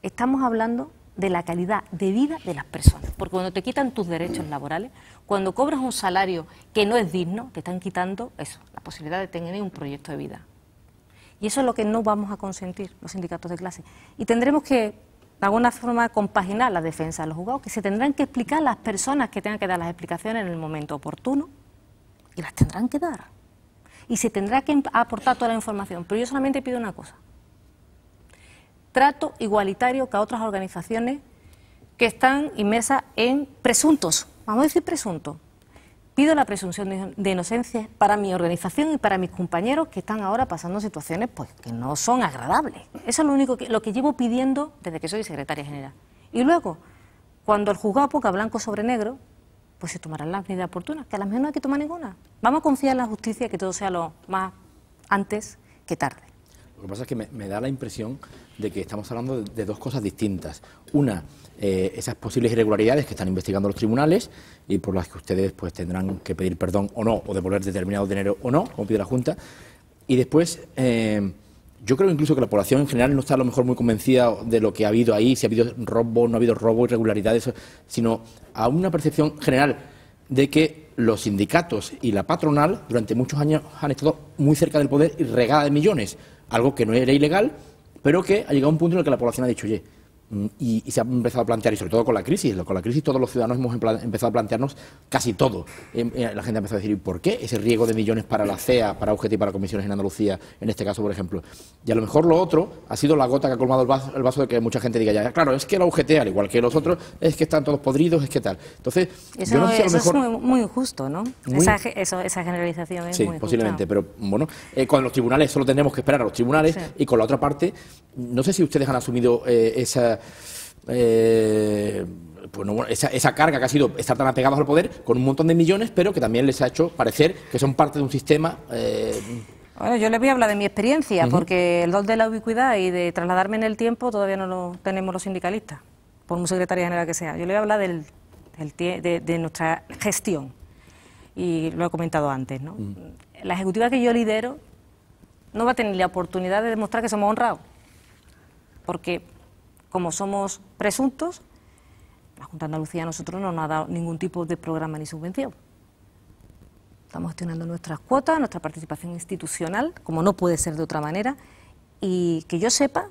estamos hablando de la calidad de vida de las personas, porque cuando te quitan tus derechos laborales, cuando cobras un salario que no es digno, te están quitando eso, la posibilidad de tener un proyecto de vida. Y eso es lo que no vamos a consentir los sindicatos de clase. Y tendremos que de alguna forma compaginar la defensa de los juzgados, que se tendrán que explicar las personas que tengan que dar las explicaciones en el momento oportuno, y las tendrán que dar. Y se tendrá que aportar toda la información. Pero yo solamente pido una cosa: trato igualitario que a otras organizaciones que están inmersas en presuntos, vamos a decir presuntos. Pido la presunción de inocencia para mi organización y para mis compañeros que están ahora pasando situaciones pues que no son agradables. Eso es lo único lo que llevo pidiendo desde que soy secretaria general. Y luego, cuando el juzgado ponga blanco sobre negro, pues se tomarán las medidas oportunas, que a las mejor no hay que tomar ninguna. Vamos a confiar en la justicia, que todo sea lo más antes que tarde. Lo que pasa es que me da la impresión de que estamos hablando de dos cosas distintas. Una, esas posibles irregularidades que están investigando los tribunales y por las que ustedes pues tendrán que pedir perdón o no, o devolver determinado dinero o no, como pide la Junta. Y después, yo creo incluso que la población en general no está a lo mejor muy convencida de lo que ha habido ahí, si ha habido robo, no ha habido robo, irregularidades, sino a una percepción general de que los sindicatos y la patronal durante muchos años han estado muy cerca del poder y regada de millones, algo que no era ilegal, pero que ha llegado a un punto en el que la población ha dicho, oye, y se ha empezado a plantear, y sobre todo con la crisis todos los ciudadanos hemos empezado a plantearnos casi todo. La gente ha empezado a decir, ¿por qué ese riego de millones para la CEA, para UGT y para comisiones en Andalucía, en este caso, por ejemplo? Y a lo mejor lo otro ha sido la gota que ha colmado el vaso de que mucha gente diga, ya, claro, es que la UGT, al igual que los otros, es que están todos podridos, es que tal. Entonces, eso, yo no sé, a lo mejor, es muy injusto, ¿no? Esa generalización es muy injusta. Sí, posiblemente, pero bueno, con los tribunales solo tenemos que esperar a los tribunales, sí. Y con la otra parte, no sé si ustedes han asumido esa carga que ha sido estar tan apegados al poder con un montón de millones, pero que también les ha hecho parecer que son parte de un sistema. Bueno, yo les voy a hablar de mi experiencia, porque el don de la ubicuidad y de trasladarme en el tiempo todavía no lo tenemos los sindicalistas, por muy secretaria general que sea. Yo le voy a hablar de nuestra gestión, y lo he comentado antes, ¿no? La ejecutiva que yo lidero no va a tener la oportunidad de demostrar que somos honrados, porque como somos presuntos, la Junta de Andalucía a nosotros no nos ha dado ningún tipo de programa ni subvención. Estamos gestionando nuestras cuotas, nuestra participación institucional, como no puede ser de otra manera, y que yo sepa,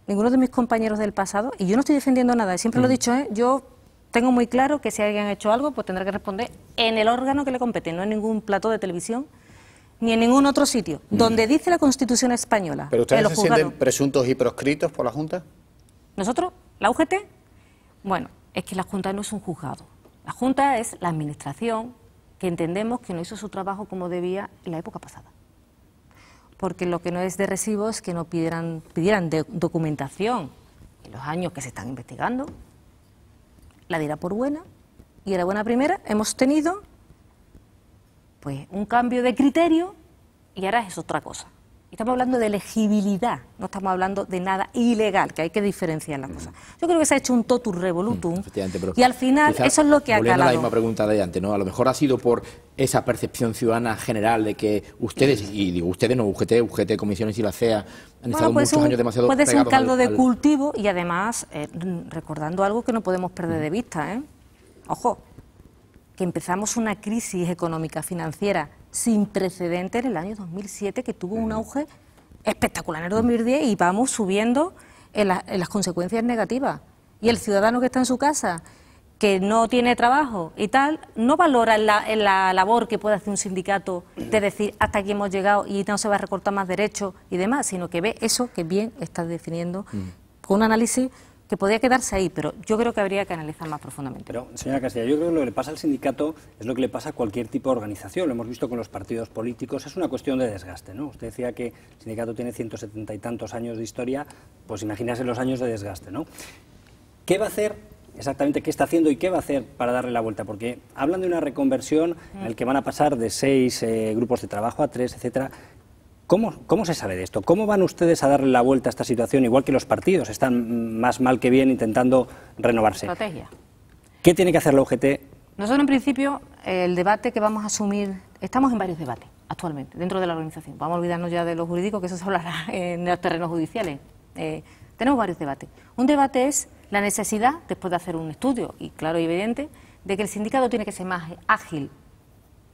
ninguno de mis compañeros del pasado, y yo no estoy defendiendo nada, siempre lo he dicho, yo tengo muy claro que si alguien ha hecho algo, pues tendrá que responder en el órgano que le compete, no en ningún plató de televisión, ni en ningún otro sitio, donde dice la Constitución española. ¿Pero ustedes se sienten presuntos y proscritos por la Junta? ¿Nosotros? ¿La UGT? Bueno, es que la Junta no es un juzgado. La Junta es la administración que entendemos que no hizo su trabajo como debía en la época pasada. Porque lo que no es de recibo es que no pidieran documentación en los años que se están investigando. La dirá por buena, y era buena primera. Hemos tenido pues un cambio de criterio y ahora es otra cosa. Estamos hablando de elegibilidad, no estamos hablando de nada ilegal, que hay que diferenciar las cosas. Yo creo que se ha hecho un totus revolutum y al final eso es lo que ha calado. La misma pregunta de antes, ¿no? A lo mejor ha sido por esa percepción ciudadana general de que ustedes, y digo ustedes no, UGT, comisiones y la CEA, han estado muchos años demasiado pegados. Puede ser un caldo de al cultivo y además recordando algo que no podemos perder de vista, Ojo, que empezamos una crisis económica financiera sin precedente en el año 2007, que tuvo un auge espectacular en el 2010 y vamos subiendo en las consecuencias negativas. Y el ciudadano que está en su casa, que no tiene trabajo y tal, no valora la labor que puede hacer un sindicato de decir hasta aquí hemos llegado y no se va a recortar más derechos y demás, sino que ve eso que bien está definiendo con un análisis que podría quedarse ahí, pero yo creo que habría que analizar más profundamente. Pero, señora Castilla, yo creo que lo que le pasa al sindicato es lo que le pasa a cualquier tipo de organización. Lo hemos visto con los partidos políticos, es una cuestión de desgaste, ¿no? Usted decía que el sindicato tiene 170 y tantos años de historia, pues imagínese los años de desgaste, ¿no? ¿Qué va a hacer exactamente, qué está haciendo y qué va a hacer para darle la vuelta? Porque hablan de una reconversión en la que van a pasar de 6 grupos de trabajo a 3, etcétera. ¿Cómo se sabe de esto? ¿Cómo van ustedes a darle la vuelta a esta situación, igual que los partidos están más mal que bien intentando renovarse? Estrategia. ¿Qué tiene que hacer la UGT? Nosotros, en principio, el debate que vamos a asumir, estamos en varios debates actualmente dentro de la organización. Vamos a olvidarnos ya de lo jurídico, que eso se hablará en los terrenos judiciales. Tenemos varios debates. Un debate es la necesidad, después de hacer un estudio, y claro y evidente, de que el sindicato tiene que ser más ágil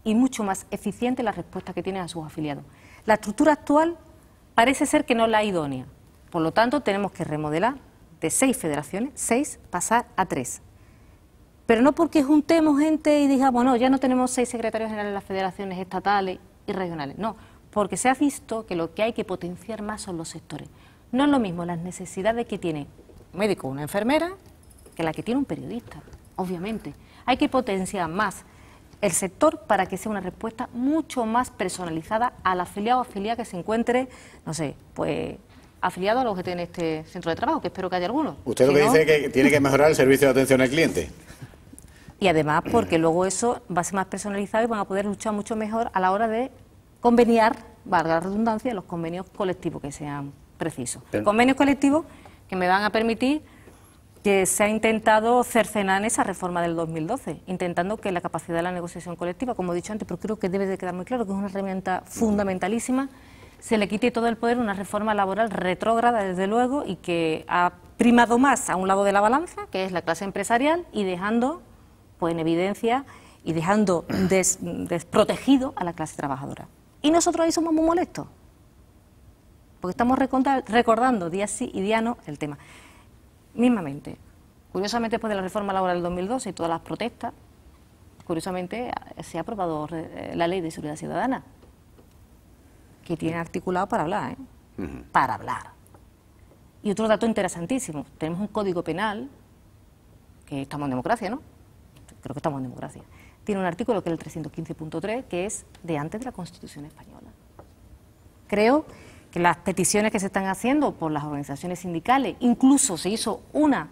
y mucho más eficiente en la respuesta que tiene a sus afiliados. La estructura actual parece ser que no es la idónea. Por lo tanto, tenemos que remodelar de 6 federaciones, 6, pasar a 3. Pero no porque juntemos gente y digamos, no, ya no tenemos 6 secretarios generales en las federaciones estatales y regionales. No, porque se ha visto que lo que hay que potenciar más son los sectores. No es lo mismo las necesidades que tiene un médico o una enfermera que la que tiene un periodista, obviamente. Hay que potenciar más el sector para que sea una respuesta mucho más personalizada al afiliado o afiliada que se encuentre, no sé, pues afiliado a los que tiene este centro de trabajo, que espero que haya algunos. Usted lo que dice es que tiene que mejorar el servicio de atención al cliente. Y además porque luego eso va a ser más personalizado y van a poder luchar mucho mejor a la hora de conveniar, valga la redundancia, los convenios colectivos que sean precisos. Convenios colectivos que me van a permitir que se ha intentado cercenar en esa reforma del 2012, intentando que la capacidad de la negociación colectiva, como he dicho antes, pero creo que debe de quedar muy claro que es una herramienta fundamentalísima, se le quite todo el poder, una reforma laboral retrógrada, desde luego, y que ha primado más a un lado de la balanza, que es la clase empresarial, y dejando pues en evidencia y dejando desprotegido a la clase trabajadora. Y nosotros ahí somos muy molestos, porque estamos recordando día sí y día no el tema. Mismamente, curiosamente después de la reforma laboral del 2012 y todas las protestas, curiosamente se ha aprobado la Ley de Seguridad Ciudadana, que tiene articulado para hablar, para hablar. Y otro dato interesantísimo, tenemos un código penal, que estamos en democracia, ¿no? Creo que estamos en democracia. Tiene un artículo que es el 315.3, que es de antes de la Constitución española. Creo que las peticiones que se están haciendo por las organizaciones sindicales, incluso se hizo una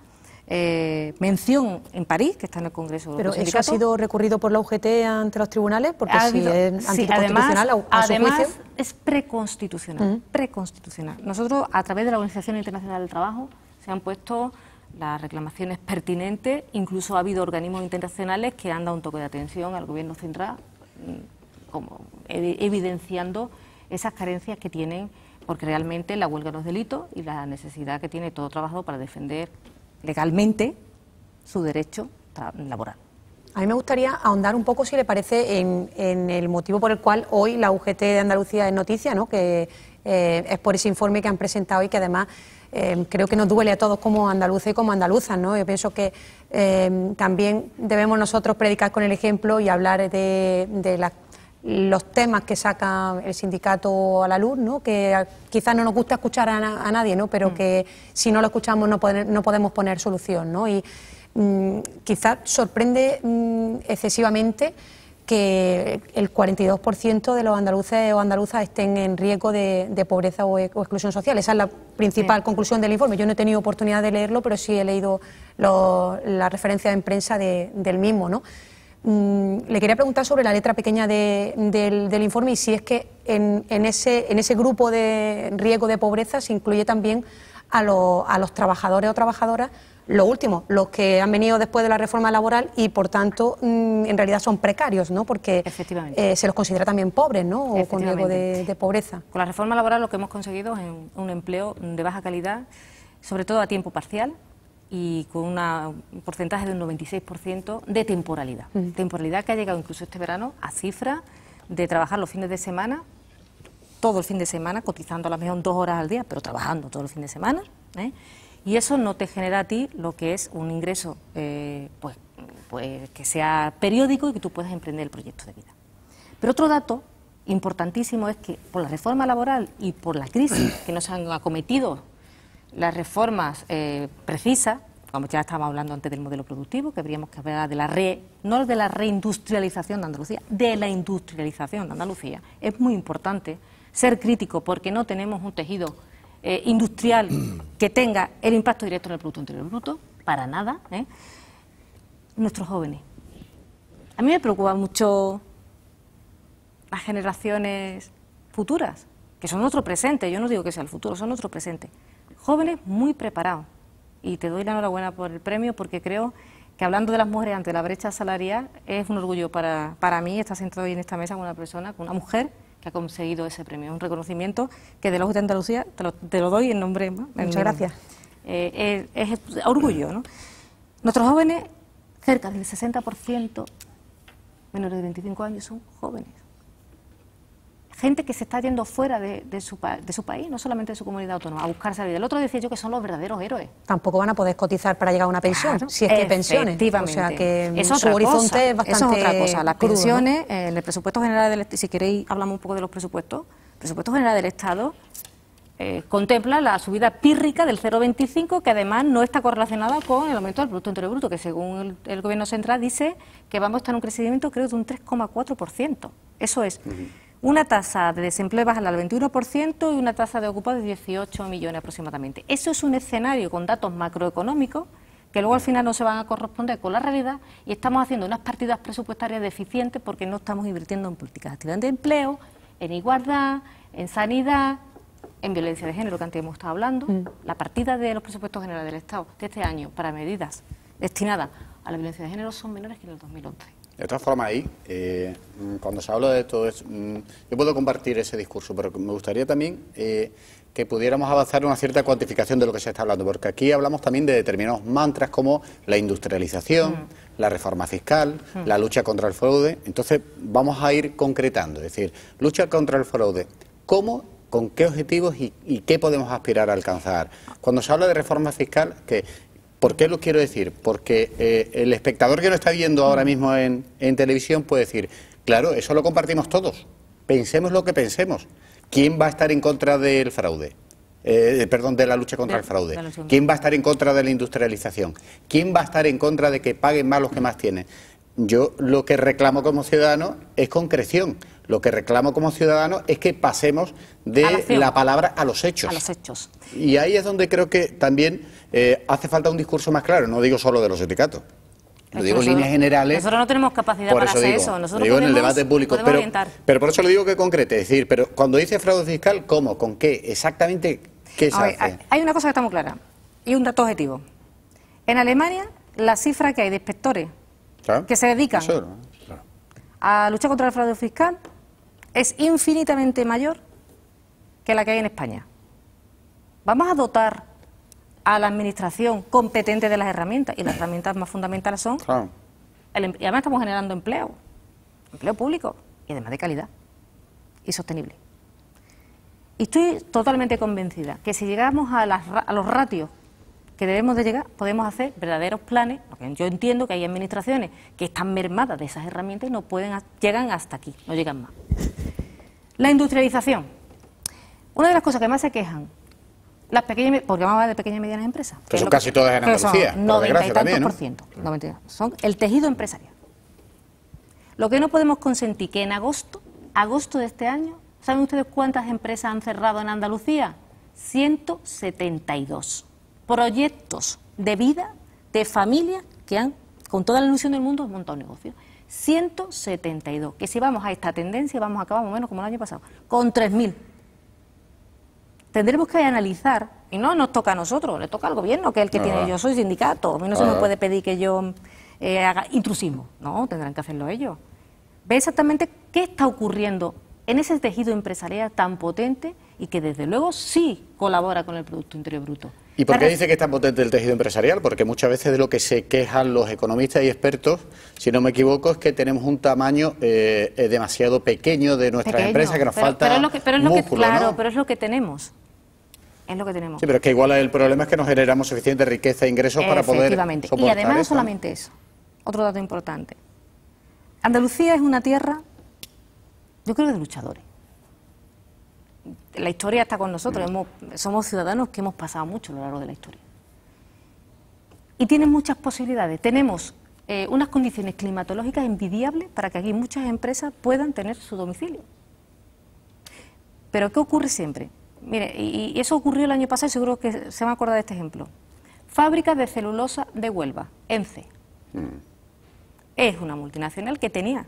mención en París, que está en el Congreso de los Sindicatos. ¿Pero eso ha sido recurrido por la UGT ante los tribunales? Porque si es anticonstitucional, a su juicio. Es preconstitucional, preconstitucional. Nosotros, a través de la Organización Internacional del Trabajo, se han puesto las reclamaciones pertinentes, incluso ha habido organismos internacionales que han dado un toque de atención al Gobierno central, como evidenciando esas carencias que tienen, porque realmente la huelga no es delito y la necesidad que tiene todo trabajador para defender legalmente su derecho laboral. A mí me gustaría ahondar un poco, si le parece, en el motivo por el cual hoy la UGT de Andalucía es noticia, ¿no? Que es por ese informe que han presentado y que además creo que nos duele a todos como andaluces y como andaluzas, ¿no? Yo pienso que también debemos nosotros predicar con el ejemplo y hablar de los temas que saca el sindicato a la luz, ¿no? Que quizás no nos gusta escuchar a nadie, ¿no? Pero que si no lo escuchamos no podemos poner solución, ¿no? Y quizás sorprende excesivamente que el 42% de los andaluces o andaluzas estén en riesgo de pobreza o exclusión social. Esa es la principal conclusión del informe. Yo no he tenido oportunidad de leerlo, pero sí he leído la referencia en prensa del mismo, ¿no? Le quería preguntar sobre la letra pequeña del informe y si es que en ese grupo de riesgo de pobreza se incluye también a los trabajadores o trabajadoras, lo último, los que han venido después de la reforma laboral y por tanto en realidad son precarios, ¿no? Porque se los considera también pobres, ¿no? O con riesgo de pobreza. Con la reforma laboral lo que hemos conseguido es un empleo de baja calidad, sobre todo a tiempo parcial, y con un porcentaje de un 96% de temporalidad. Temporalidad que ha llegado incluso este verano a cifras de trabajar los fines de semana, todo el fin de semana, cotizando a lo mejor 2 horas al día, pero trabajando todo el fin de semana, y eso no te genera a ti lo que es un ingreso pues que sea periódico y que tú puedas emprender el proyecto de vida. Pero otro dato importantísimo es que por la reforma laboral y por la crisis que nos han acometido las reformas precisas, como ya estábamos hablando antes del modelo productivo, que habríamos que hablar de no de la reindustrialización de Andalucía, de la industrialización de Andalucía. Es muy importante ser crítico porque no tenemos un tejido industrial que tenga el impacto directo en el Producto Interior Bruto, para nada. Nuestros jóvenes. A mí me preocupa mucho las generaciones futuras, que son nuestro presente. Yo no digo que sea el futuro, son nuestro presente. Jóvenes muy preparados. Y te doy la enhorabuena por el premio porque creo que hablando de las mujeres ante la brecha salarial es un orgullo para mí estar sentado hoy en esta mesa con una persona, con una mujer que ha conseguido ese premio. Un reconocimiento que de la UGT de Andalucía te lo doy en nombre. Muchas gracias. Es orgullo, ¿no? Nuestros jóvenes, cerca del 60% menores de 25 años son jóvenes. Gente que se está yendo fuera de su país, no solamente de su comunidad autónoma, a buscarse la vida. El otro decía yo que son los verdaderos héroes. Tampoco van a poder cotizar para llegar a una pensión, si es que hay pensiones. O sea que su horizonte es bastante eso es otra cosa. Las crudo, pensiones, ¿no? En el presupuesto general del Estado, si queréis hablamos un poco de los presupuestos, el presupuesto general del Estado contempla la subida pírrica del 0,25, que además no está correlacionada con el aumento del Producto Interior Bruto, que según el Gobierno central dice que vamos a estar en un crecimiento creo de un 3,4%. Eso es una tasa de desempleo baja al 21% y una tasa de ocupados de 18 millones aproximadamente. Eso es un escenario con datos macroeconómicos que luego al final no se van a corresponder con la realidad y estamos haciendo unas partidas presupuestarias deficientes porque no estamos invirtiendo en políticas activas de empleo, en igualdad, en sanidad, en violencia de género, que antes hemos estado hablando. La partida de los presupuestos generales del Estado de este año para medidas destinadas a la violencia de género son menores que en el 2011. De todas formas, ahí, cuando se habla de todo eso, yo puedo compartir ese discurso, pero me gustaría también que pudiéramos avanzar en una cierta cuantificación de lo que se está hablando, porque aquí hablamos también de determinados mantras como la industrialización, la reforma fiscal, la lucha contra el fraude. Entonces, vamos a ir concretando, es decir, lucha contra el fraude, ¿cómo, con qué objetivos y qué podemos aspirar a alcanzar? Cuando se habla de reforma fiscal, ¿por qué lo quiero decir? Porque el espectador que lo está viendo ahora mismo en televisión puede decir, claro, eso lo compartimos todos, pensemos lo que pensemos. ¿Quién va a estar en contra del fraude? De la lucha contra el fraude. ¿Quién va a estar en contra de la industrialización? ¿Quién va a estar en contra de que paguen más los que más tienen? Yo lo que reclamo como ciudadano es concreción. Lo que reclamo como ciudadano es que pasemos de la palabra a los hechos. A los hechos. Y ahí es donde creo que también hace falta un discurso más claro. No digo solo de los sindicatos. Lo digo en líneas generales. Nosotros no tenemos capacidad para hacer eso. Nosotros digo en el debate público. Pero por eso le digo que concrete. Es decir, pero cuando dice fraude fiscal, ¿cómo? ¿Con qué? Exactamente, ¿qué se hace? Hay una cosa que está muy clara y un dato objetivo. En Alemania, la cifra que hay de inspectores que se dedican a luchar contra el fraude fiscal es infinitamente mayor que la que hay en España. Vamos a dotar a la administración competente de las herramientas, y las herramientas más fundamentales son y además estamos generando empleo público y además de calidad y sostenible. Y estoy totalmente convencida que si llegamos a los ratios que debemos de llegar, podemos hacer verdaderos planes, porque yo entiendo que hay administraciones que están mermadas de esas herramientas y no llegan hasta aquí, no llegan más. La industrialización. Una de las cosas que más se quejan las pequeñas, porque vamos a hablar de pequeñas y medianas empresas. Que son casi todas en Andalucía, por 90 y tantos también, ¿no? por ciento, 90, son el tejido empresarial. Lo que no podemos consentir que en agosto de este año, ¿saben ustedes cuántas empresas han cerrado en Andalucía? 172 proyectos de vida de familias que han, con toda la ilusión del mundo, montado un negocio. 172. Que si vamos a esta tendencia, vamos a acabar más o menos como el año pasado, con 3.000. Tendremos que analizar, y no nos toca a nosotros, le toca al gobierno, que es el que tiene. Yo soy sindicato, a mí no se me puede pedir que yo haga intrusismo, no, tendrán que hacerlo ellos. Ve exactamente qué está ocurriendo en ese tejido empresarial tan potente y que desde luego sí colabora con el Producto Interior Bruto. ¿Y por qué dice que es tan potente el tejido empresarial? Porque muchas veces de lo que se quejan los economistas y expertos, si no me equivoco, es que tenemos un tamaño demasiado pequeño de nuestras empresas, que nos falta músculo, claro, ¿no? pero es lo que tenemos. Es lo que tenemos. Sí, pero es que igual el problema es que no generamos suficiente riqueza e ingresos para poder soportar y además no eso, solamente eso. Otro dato importante. Andalucía es una tierra, yo creo, de luchadores. La historia está con nosotros, somos ciudadanos que hemos pasado mucho a lo largo de la historia. Y tienen muchas posibilidades. Tenemos unas condiciones climatológicas envidiables para que aquí muchas empresas puedan tener su domicilio. Pero ¿qué ocurre siempre? Mire, y eso ocurrió el año pasado y seguro que se van a acordar de este ejemplo. Fábrica de celulosa de Huelva, ENCE. Es una multinacional que tenía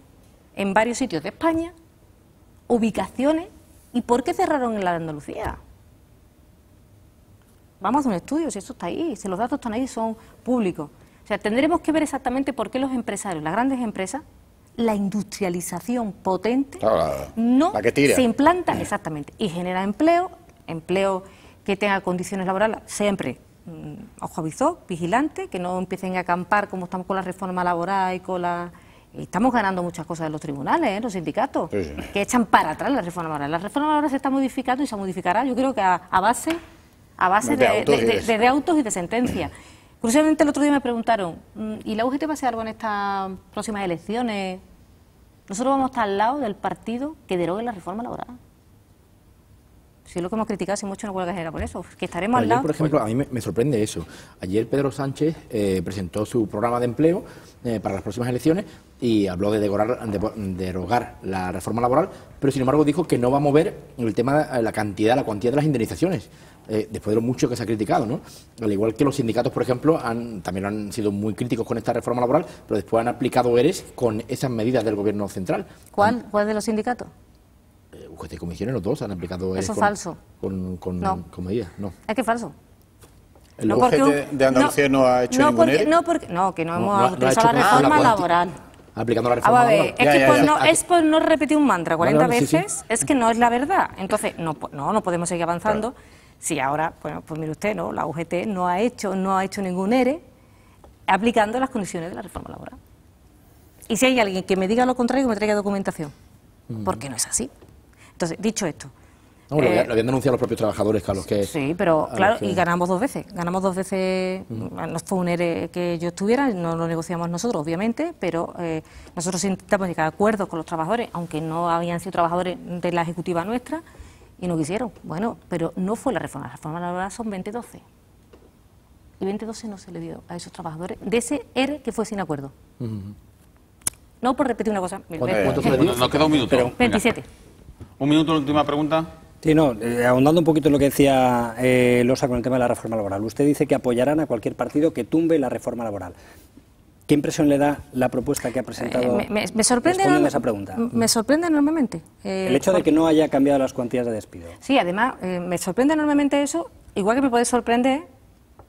en varios sitios de España ubicaciones. ¿Y por qué cerraron en la de Andalucía? Vamos a hacer un estudio, si eso está ahí, si los datos están ahí, son públicos. O sea, tendremos que ver exactamente por qué los empresarios, las grandes empresas, la industrialización potente no se implanta exactamente y genera empleo que tenga condiciones laborales siempre, ojo avisor, vigilante, que no empiecen a acampar como estamos con la reforma laboral y con la... Estamos ganando muchas cosas en los tribunales, los sindicatos, que echan para atrás la reforma laboral. La reforma laboral se está modificando y se modificará, yo creo que a base de autos y de sentencias. Curiosamente, el otro día me preguntaron, ¿y la UGT va a hacer algo en estas próximas elecciones? Nosotros vamos a estar al lado del partido que derogue la reforma laboral. Si es lo que hemos criticado, si mucho no huelga general por eso, que estaremos al lado. Por ejemplo, a mí me sorprende eso. Ayer Pedro Sánchez presentó su programa de empleo para las próximas elecciones y habló de derogar la reforma laboral, pero sin embargo dijo que no va a mover el tema de la cuantía de las indemnizaciones, después de lo mucho que se ha criticado, ¿no? Al igual que los sindicatos, por ejemplo, también han sido muy críticos con esta reforma laboral, pero después han aplicado ERES con esas medidas del Gobierno central. ¿Cuál de los sindicatos? UGT y comisiones, los dos han aplicado eso es falso. Con medidas, no. Es que es falso. ¿El UGT de Andalucía no ha hecho ningún ERE? No, que no hemos utilizado la reforma laboral. Aplicando la reforma laboral. Es por no repetir un mantra 40 veces, es que no es la verdad. Entonces, no podemos seguir avanzando si ahora, bueno, pues mire usted, ¿no? La UGT no ha hecho ningún ERE aplicando las condiciones de la reforma laboral. Y si hay alguien que me diga lo contrario, que me traiga documentación, porque no es así. Entonces, dicho esto... No, lo habían denunciado los propios trabajadores, Carlos, que... Sí, pero claro, y ganamos dos veces. No fue un ERE que yo estuviera, no lo negociamos nosotros, obviamente, pero nosotros intentamos llegar a acuerdos con los trabajadores, aunque no habían sido trabajadores de la ejecutiva nuestra, y no quisieron. Bueno, pero no fue la reforma laboral son 2012. Y 2012 no se le dio a esos trabajadores de ese ERE que fue sin acuerdo. No por repetir una cosa. ¿Cuánto se le dio? Nos queda un minuto. 27. Un minuto, la última pregunta. Sí, no, ahondando un poquito en lo que decía Losa con el tema de la reforma laboral. Usted dice que apoyarán a cualquier partido que tumbe la reforma laboral. ¿Qué impresión le da la propuesta que ha presentado me sorprende respondiendo a esa pregunta? Me sorprende enormemente. El hecho de que no haya cambiado las cuantías de despido. Sí, además, me sorprende enormemente eso, igual que me puede sorprender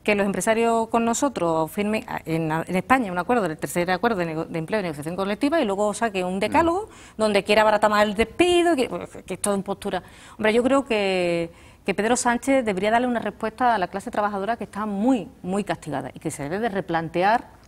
que los empresarios con nosotros firmen en España un acuerdo, el tercer acuerdo de empleo y negociación colectiva, y luego saque un decálogo donde quiera abaratar más el despido, que es todo en postura. Hombre, yo creo que Pedro Sánchez debería darle una respuesta a la clase trabajadora que está muy, muy castigada y que se debe de replantear,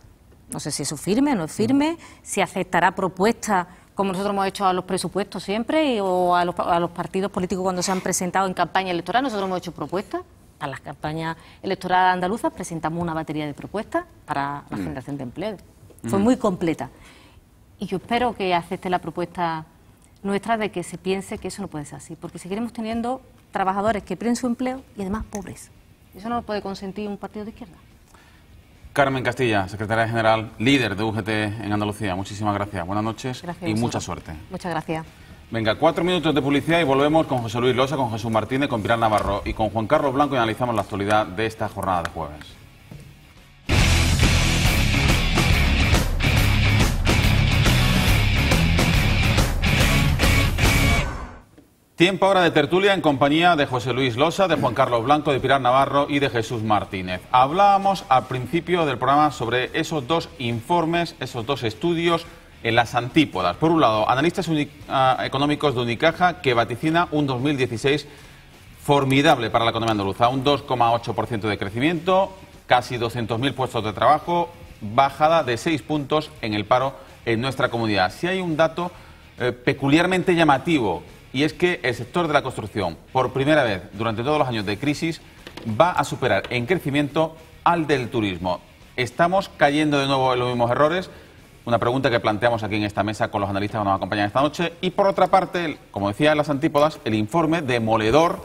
no sé si eso firme o no es firme, si aceptará propuestas como nosotros hemos hecho a los presupuestos siempre o a los partidos políticos cuando se han presentado en campaña electoral. Nosotros hemos hecho propuestas a las campañas electorales andaluzas, presentamos una batería de propuestas para la generación de empleo. Fue muy completa. Y yo espero que acepte la propuesta nuestra de que se piense que eso no puede ser así, porque seguiremos teniendo trabajadores que pierden su empleo y además pobres. Eso no lo puede consentir un partido de izquierda. Carmen Castilla, secretaria general, líder de UGT en Andalucía. Muchísimas gracias. Buenas noches Gracias y mucha suerte. Muchas gracias. Venga, 4 minutos de publicidad y volvemos con José Luis Losa, con Jesús Martínez, con Pilar Navarro y con Juan Carlos Blanco y analizamos la actualidad de esta jornada de jueves. Tiempo ahora de tertulia en compañía de José Luis Losa, de Juan Carlos Blanco, de Pilar Navarro y de Jesús Martínez. Hablábamos al principio del programa sobre esos dos informes, esos dos estudios en las antípodas. Por un lado, analistas económicos de Unicaja que vaticina un 2016 formidable para la economía andaluza, un 2,8% de crecimiento, casi 200.000 puestos de trabajo, bajada de 6 puntos en el paro en nuestra comunidad. Si hay un dato peculiarmente llamativo, y es que el sector de la construcción, por primera vez durante todos los años de crisis, va a superar en crecimiento al del turismo. ¿Estamos cayendo de nuevo en los mismos errores? Una pregunta que planteamos aquí en esta mesa con los analistas que nos acompañan esta noche. Y por otra parte, como decía en las antípodas, el informe demoledor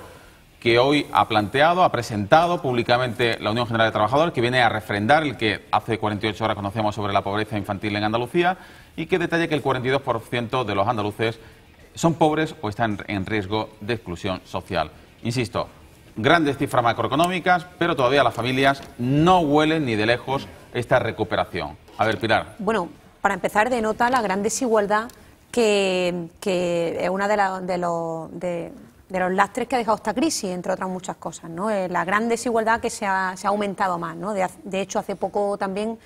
que hoy ha planteado, ha presentado públicamente la Unión General de Trabajadores, que viene a refrendar el que hace 48 horas conocíamos sobre la pobreza infantil en Andalucía y que detalla que el 42% de los andaluces son pobres o están en riesgo de exclusión social. Insisto, grandes cifras macroeconómicas, pero todavía las familias no huelen ni de lejos esta recuperación. A ver, Pilar. Bueno, para empezar, denota la gran desigualdad que es una de los lastres que ha dejado esta crisis, entre otras muchas cosas, ¿no? La gran desigualdad que se ha aumentado más, ¿no? De hecho, hace poco también,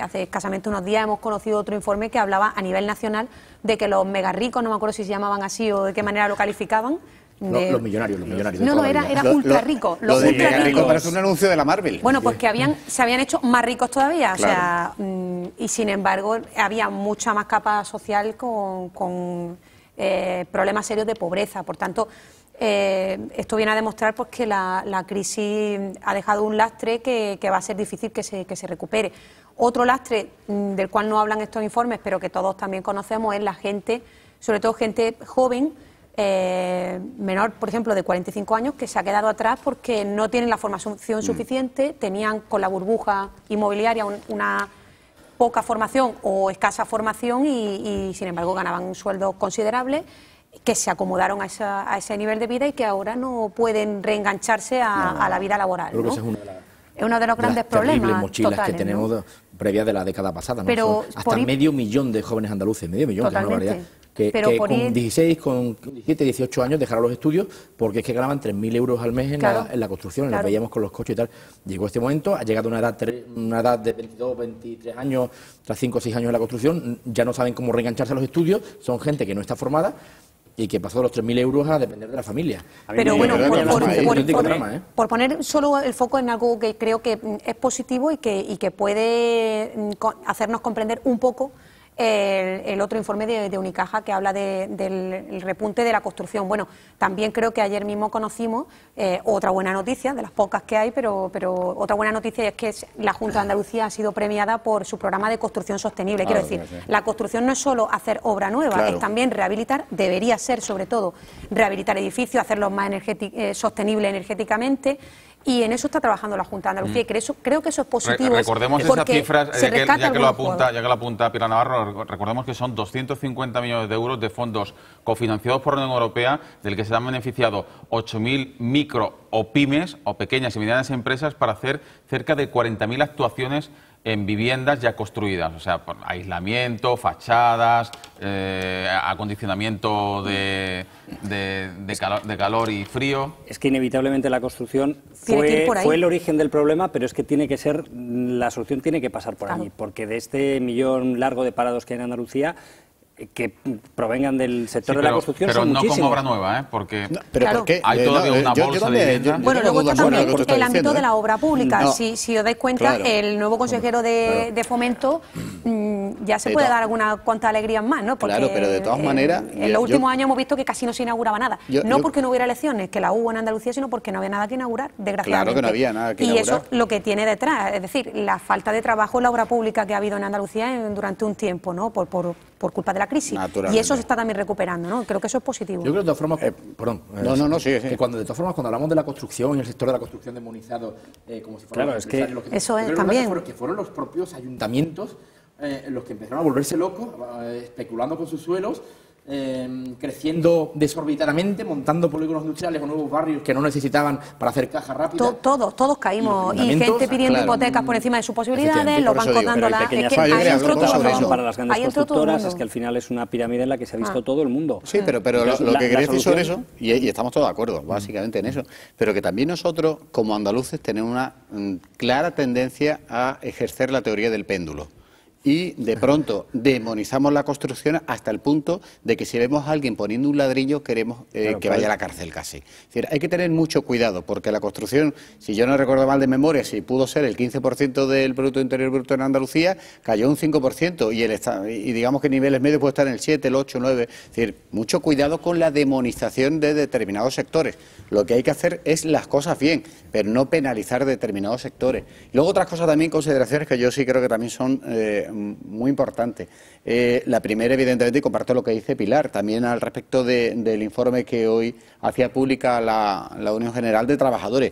hace escasamente unos días, hemos conocido otro informe que hablaba a nivel nacional de que los mega ricos, no me acuerdo si se llamaban así o de qué manera lo calificaban. Los millonarios. No, era ultra rico. Lo de mega rico parece un anuncio de la Marvel. Bueno, pues que se habían hecho más ricos todavía, claro. O sea, y sin embargo había mucha más capa social con problemas serios de pobreza. Por tanto, esto viene a demostrar pues que la crisis ha dejado un lastre que va a ser difícil que se recupere. Otro lastre del cual no hablan estos informes, pero que todos también conocemos, es la gente, sobre todo gente joven, menor, por ejemplo, de 45 años, que se ha quedado atrás porque no tienen la formación suficiente, tenían con la burbuja inmobiliaria una poca formación o escasa formación y sin embargo ganaban un sueldo considerable, que se acomodaron a ese nivel de vida y que ahora no pueden reengancharse a la vida laboral. Creo que esa es uno de los grandes problemas terribles mochilas totales, que tenemos previas de la década pasada, ¿no? Pero hasta medio millón de jóvenes andaluces, medio millón, totalmente. Que es una barbaridad, que con 16, con 17, 18 años dejaron los estudios porque es que ganaban 3.000 euros al mes en la construcción, los veíamos con los coches y tal. Llegó este momento, ha llegado una edad de 22, 23 años, tras 5 o 6 años en la construcción, ya no saben cómo reengancharse a los estudios, son gente que no está formada y que pasó de los 3.000 euros a depender de la familia. Pero bueno, por poner solo el foco en algo que creo que es positivo y que puede hacernos comprender un poco el otro informe de Unicaja que habla del repunte de la construcción. Bueno, también creo que ayer mismo conocimos otra buena noticia, de las pocas que hay, pero otra buena noticia es que la Junta de Andalucía ha sido premiada por su programa de construcción sostenible. Quiero decir, la construcción no es solo hacer obra nueva, es también rehabilitar, debería ser sobre todo rehabilitar edificios, hacerlos más sostenibles energéticamente. Y en eso está trabajando la Junta de Andalucía y creo que eso es positivo. Recordemos esas cifras, ya que lo apunta Pilar Navarro, recordemos que son 250 millones de euros de fondos cofinanciados por la Unión Europea, del que se han beneficiado 8.000 micro o pymes o pequeñas y medianas empresas para hacer cerca de 40.000 actuaciones en viviendas ya construidas, o sea, por aislamiento, fachadas, acondicionamiento de calor y frío. Es que inevitablemente la construcción fue el origen del problema, pero es que tiene que ser, la solución tiene que pasar por allí, porque de este millón largo de parados que hay en Andalucía, que provengan del sector Sí, de la construcción pero son no muchísimos. como obra nueva, ¿eh? Porque ¿Pero por qué? hay todavía una bolsa de vivienda. Bueno, luego está también el ámbito de la obra pública. No. Si os dais cuenta, Claro. el nuevo consejero de Fomento ya se puede dar algunas cuantas alegrías más, ¿no? Porque Claro, pero de todas maneras, en los últimos años hemos visto que casi no se inauguraba nada. Yo- No porque no hubiera elecciones, que la hubo en Andalucía, sino porque no había nada que inaugurar, desgraciadamente. Claro que no había nada que y inaugurar. eso lo que tiene detrás, es decir, la falta de trabajo en la obra pública que ha habido en Andalucía durante un tiempo, ¿no? Por culpa de la crisis. Y eso se está también recuperando, ¿no? Creo que eso es positivo. Yo creo de todas formas, sí. que cuando de todas formas cuando hablamos de la construcción y el sector de la construcción demonizado como si fuera Claro, es que eso es yo creo también. que fueron los propios ayuntamientos los que empezaron a volverse locos, especulando con sus suelos, creciendo desorbitadamente, montando polígonos industriales o nuevos barrios que no necesitaban para hacer caja rápida. Todos caímos. Y ayuntamientos, gente pidiendo claro, hipotecas por encima de sus posibilidades, efectivamente, los por eso bancos digo, dándola. Pero hay Es que pequeñas ahí entró todo el sobre mundo. para las grandes Ahí entró todo el constructoras, mundo. es que al final es una pirámide en la que se ha visto todo el mundo. Sí, pero Entonces, lo la- que la quería decir sobre solución- eso, y estamos todos de acuerdo, básicamente en eso, pero que también nosotros, como andaluces, tenemos una clara tendencia a ejercer la teoría del péndulo. Y de pronto demonizamos la construcción hasta el punto de que si vemos a alguien poniendo un ladrillo queremos que vaya a la cárcel casi. Es decir, hay que tener mucho cuidado porque la construcción, si yo no recuerdo mal de memoria, si pudo ser el 15% del Producto Interior Bruto en Andalucía, cayó un 5% y digamos que niveles medios puede estar en el 7, el 8, el 9. Es decir, mucho cuidado con la demonización de determinados sectores. Lo que hay que hacer es las cosas bien, pero no penalizar determinados sectores. Luego otras cosas también, consideraciones que yo sí creo que también son muy importante. La primera, evidentemente, y comparto lo que dice Pilar, también al respecto del informe que hoy hacía pública la Unión General de Trabajadores.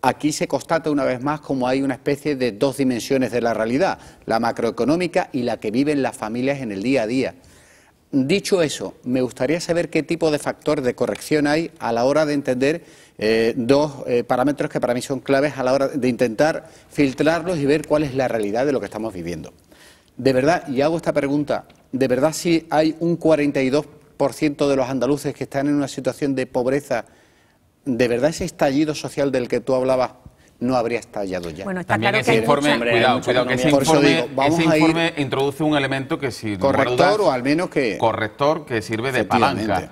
Aquí se constata una vez más como hay una especie de dos dimensiones de la realidad, la macroeconómica y la que viven las familias en el día a día. Dicho eso, me gustaría saber qué tipo de factor de corrección hay a la hora de entender dos parámetros que para mí son claves a la hora de intentar filtrarlos y ver cuál es la realidad de lo que estamos viviendo. De verdad, y hago esta pregunta, ¿de verdad si hay un 42% de los andaluces que están en una situación de pobreza, de verdad ese estallido social del que tú hablabas no habría estallado ya? Bueno, está También claro ese que informe, cuidado, que ese Por eso informe, digo, vamos a ir introduce un elemento que si corrector o al menos que corrector que sirve de palanca.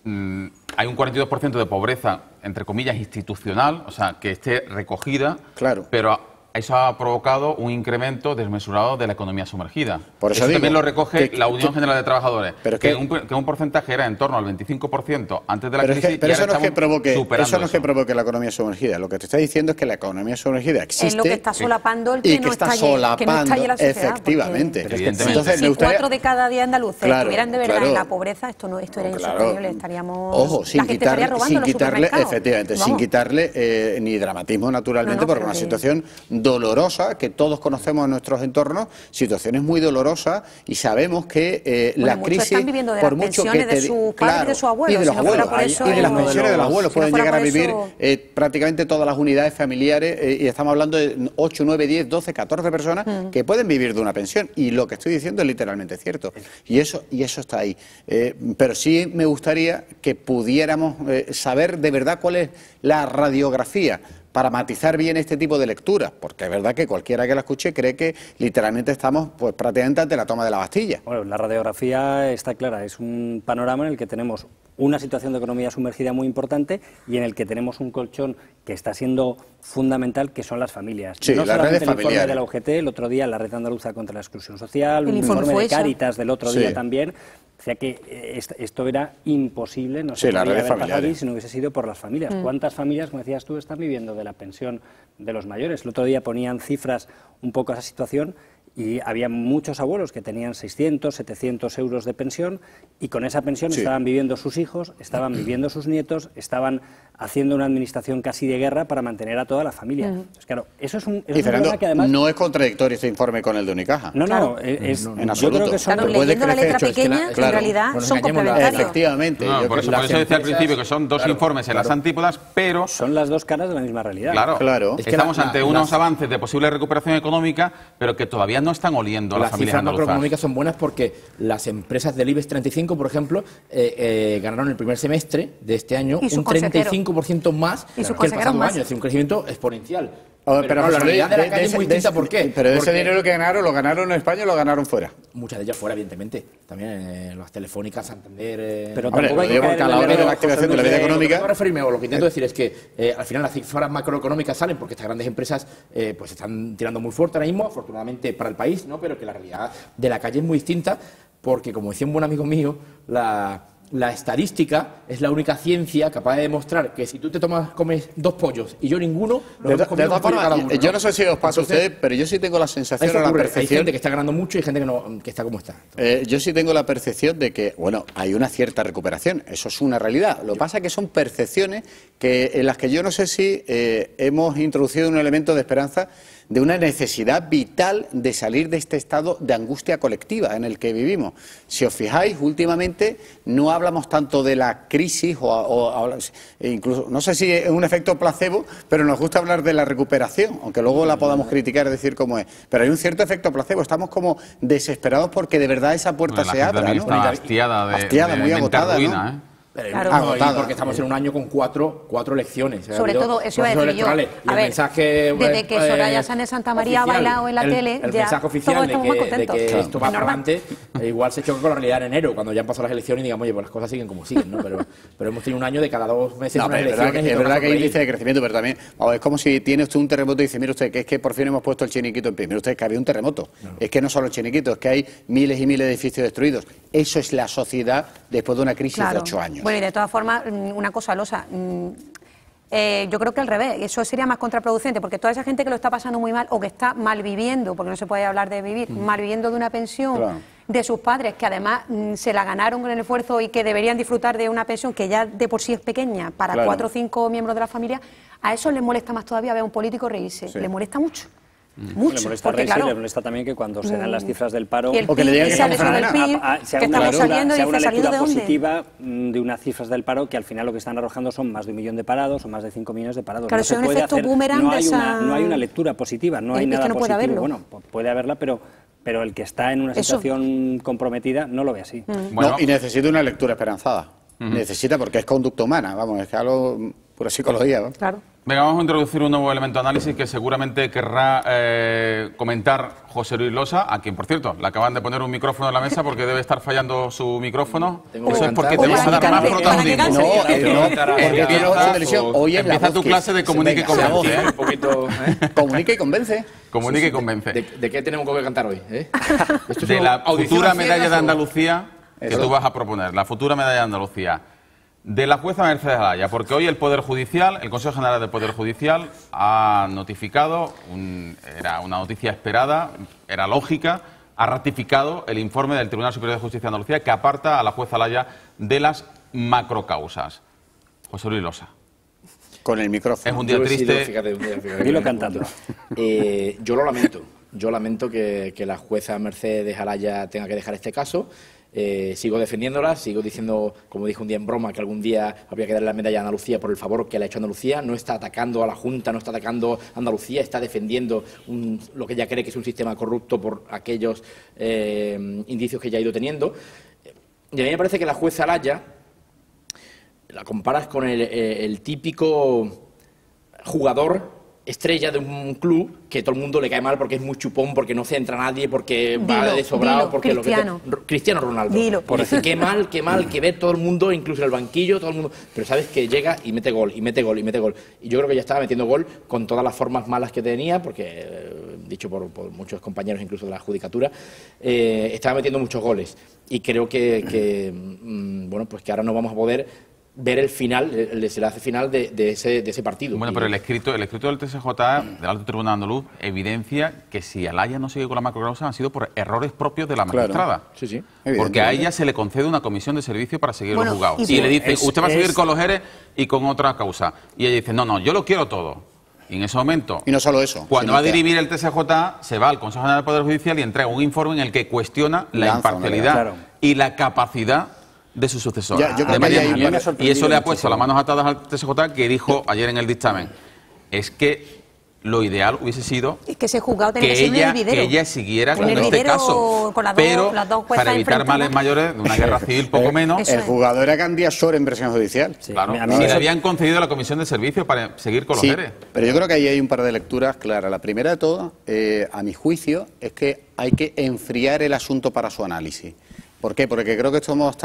Hay un 42% de pobreza, entre comillas, institucional, o sea, que esté recogida, claro, pero eso ha provocado un incremento desmesurado de la economía sumergida. Por eso digo, también lo recoge que- la Unión que- General de Trabajadores, pero que que- un porcentaje era en torno al 25% antes de la Pero, crisis. pero y eso ahora no es que estamos provoque, superando eso no es que provoque la economía sumergida. Lo que te está diciendo es que la economía sumergida existe. Es lo que está solapando el y que que no está estalle, solapando, que no estalle la sociedad. efectivamente. Porque Evidentemente. Entonces, si me gustaría- 4 de cada 10 andaluces Claro, estuvieran de verdad claro. en la pobreza, esto era insostenible, estaríamos... Ojo, la gente estaría robando sin los quitarle, supermercados. efectivamente, sin Vamos. quitarle ni dramatismo naturalmente, No, porque pero una que- situación dolorosa que todos conocemos en nuestros entornos, situaciones muy dolorosas y sabemos que la muchos crisis, están viviendo de por las mucho que pensiones de sus padres y de sus abuelos, y de los si no fuera abuelos, por eso- y de las Hay pensiones de los abuelos si no pueden fuera llegar a por vivir eso- prácticamente todas las unidades familiares y estamos hablando de 8, 9, 10, 12, 14 personas que pueden vivir de una pensión y lo que estoy diciendo es literalmente cierto y eso está ahí. Pero sí me gustaría que pudiéramos saber de verdad cuál es la radiografía para matizar bien este tipo de lecturas, porque es verdad que cualquiera que la escuche cree que literalmente estamos pues prácticamente ante la toma de la Bastilla. Bueno, la radiografía está clara, es un panorama en el que tenemos una situación de economía sumergida muy importante y en el que tenemos un colchón que está siendo fundamental, que son las familias. Sí, no las solamente redes el informe familiares. de la UGT, el otro día la Red Andaluza contra la Exclusión Social, El un informe informe de FOESA. Cáritas del otro Sí. día también. O sea que esto era imposible, no Sí, se las podría redes haber pasado familiares. aquí si no hubiese sido por las familias. ¿Cuántas familias, como decías tú, están viviendo de la pensión de los mayores? El otro día ponían cifras un poco a esa situación y había muchos abuelos que tenían 600, 700 euros de pensión y con esa pensión Sí. estaban viviendo sus hijos, estaban viviendo sus nietos, estaban haciendo una administración casi de guerra para mantener a toda la familia. Pues claro, eso es un Y Fernando, problema que además... no es contradictorio este informe con el de Unicaja. No, Claro. en yo absoluto. creo que son... Claro, Puede leyendo la crecer, letra es que pequeña, claro, en realidad nos son engañemos, complementarios. Efectivamente. No, Yo por eso creo- decía al principio que son dos informes en las antípodas, pero Son las dos caras de la misma realidad. Claro. Es que estamos la- ante las- unos avances de posible recuperación económica, pero que todavía no están oliendo a las Las familias cifras andaluzas. macroeconómicas son buenas porque las empresas del IBEX 35, por ejemplo, ganaron el primer semestre de este año Y sus un consejeros. 35% más Y sus que el consejeros pasado más. año, es decir, un crecimiento exponencial. Pero la realidad de la calle es muy distinta, ¿por qué? Pero de ese dinero que ganaron, ¿lo ganaron en España o lo ganaron fuera? Muchas de ellas fuera, evidentemente. También las Telefónicas, Santander... Pero tampoco hay que caer en la hora de la activación de la vida económica. Lo que intento decir es que al final las cifras macroeconómicas salen porque estas grandes empresas pues están tirando muy fuerte ahora mismo, afortunadamente para el país, ¿no? Pero que la realidad de la calle es muy distinta porque, como decía un buen amigo mío, la estadística es la única ciencia capaz de demostrar que si tú comes 2 pollos y yo ninguno, de todas formas, yo no sé si os pasa a ustedes, pero yo sí tengo la sensación, la percepción... Hay gente que está ganando mucho y gente que está como está. Yo sí tengo la percepción de que, bueno, hay una cierta recuperación, eso es una realidad. Lo que pasa es que son percepciones en las que yo no sé si hemos introducido un elemento de esperanza, de una necesidad vital de salir de este estado de angustia colectiva en el que vivimos. Si os fijáis, últimamente no hablamos tanto de la crisis o incluso, no sé si es un efecto placebo, pero nos gusta hablar de la recuperación, aunque luego la podamos criticar y decir cómo es. Pero hay un cierto efecto placebo, estamos como desesperados porque de verdad esa puerta se abra, ¿no? Está hastiada, muy agotada, ruina, ¿no? Claro. Porque estamos en un año con cuatro elecciones. Sobre todo, eso iba a decir yo. A ver, desde que Soraya Sáenz de Santa María ha bailado en la tele, el ya mensaje oficial de que esto va para adelante, igual se choca con la realidad en enero, cuando ya han pasado las elecciones y digamos, oye, pues las cosas siguen como siguen, ¿no? Pero hemos tenido un año de cada 2 meses unas elecciones. Es verdad que hay índice de crecimiento, pero también es como si tiene usted un terremoto y dice, mire usted, que es que por fin hemos puesto el chiniquito en pie. Mire usted, que había un terremoto. Es que no solo el chiniquito, es que hay miles y miles de edificios destruidos. Eso es la sociedad después de una crisis de 8 años. Bueno, y de todas formas, una cosa, Losa, yo creo que al revés, eso sería más contraproducente, porque toda esa gente que lo está pasando muy mal o que está mal viviendo, porque no se puede hablar de vivir, mal viviendo de una pensión de sus padres, que además se la ganaron con el esfuerzo y que deberían disfrutar de una pensión que ya de por sí es pequeña para 4 o 5 miembros de la familia, a eso les molesta más todavía ver a un político reírse, les molesta mucho. Mucho, le molesta porque, reírse, le molesta también que cuando se dan las cifras del paro o que le digan que estamos se haga una lectura positiva de unas cifras del paro que al final lo que están arrojando son más de 1 millón de parados o más de 5 millones de parados. Claro, no es un efecto boomerang no hay una lectura positiva, no hay nada positivo. Puede bueno, puede haberla, pero el que está en una situación comprometida no lo ve así. No, y necesita una lectura esperanzada. Necesita, porque es conducta humana, vamos, es que algo pura psicología, ¿no? Claro. Venga, vamos a introducir un nuevo elemento de análisis que seguramente querrá comentar José Luis Losa, a quien, por cierto, le acaban de poner un micrófono en la mesa porque debe estar fallando su micrófono. Eso es porque te vas a dar más protagonismo. No, porque tiene otra televisión. Hoy empieza tu clase de comunica y convence. Un poquito, comunica y convence. Comunica y convence. ¿De qué tenemos que cantar hoy? De la futura medalla de Andalucía que tú vas a proponer, la futura medalla de Andalucía. De la jueza Mercedes Alaya, porque hoy el Poder Judicial, el Consejo General del Poder Judicial ha notificado, era una noticia esperada, era lógica, ha ratificado el informe del Tribunal Superior de Justicia de Andalucía que aparta a la jueza Alaya de las macrocausas. José Luis Losa. Con el micrófono. Es un día triste. Fíjate, dilo cantando. Yo lo lamento. Yo lamento que la jueza Mercedes Alaya tenga que dejar este caso. Sigo defendiéndola, sigo diciendo, como dije un día en broma, que algún día habría que darle la medalla a Andalucía por el favor que le ha hecho Andalucía. No está atacando a la Junta, no está atacando a Andalucía, está defendiendo lo que ella cree que es un sistema corrupto por aquellos indicios que ya ha ido teniendo. Y a mí me parece que la jueza Alaya la comparas con el típico jugador estrella de un club que todo el mundo le cae mal porque es muy chupón, porque no centra a nadie, porque va de sobrado, porque Cristiano Ronaldo. Por decir qué mal, que ve todo el mundo, incluso en el banquillo, todo el mundo, pero sabes que llega y mete gol, y mete gol, y mete gol. Y yo creo que ya estaba metiendo gol con todas las formas malas que tenía, porque dicho por muchos compañeros incluso de la judicatura, estaba metiendo muchos goles. Y creo que bueno, pues que ahora no vamos a poder ver el final, el desenlace final de ese partido. Bueno, pero el escrito del TSJ, del Alto Tribunal Andaluz, evidencia que si Alaya no sigue con la macrocausa han sido por errores propios de la magistrada. Sí, sí. Porque a ella se le concede una comisión de servicio para seguir los juzgados. Y le dice, usted va a seguir con los ERE y con otra causa. Y ella dice, no, yo lo quiero todo. Y en ese momento, y no solo eso, cuando va a dirimir el TSJ, se va al Consejo General del Poder Judicial y entrega un informe en el que cuestiona la imparcialidad y la capacidad de su sucesor, de María. Y eso le ha puesto las manos atadas al TSJ, que dijo ayer en el dictamen, es que lo ideal hubiese sido es que ese juzgado tenía que ser un hervidero. Que ella siguiera con este hervidero caso. con pero las dos juezas para evitar males mayores de una guerra civil, poco menos. El juzgado era Gandía Shore en versión judicial. Sí, claro, si le habían concedido la comisión de servicio para seguir con los ERE. Pero yo creo que ahí hay un par de lecturas claras. La primera de todas, a mi juicio, es que hay que enfriar el asunto para su análisis. ¿Por qué? Porque creo que estamos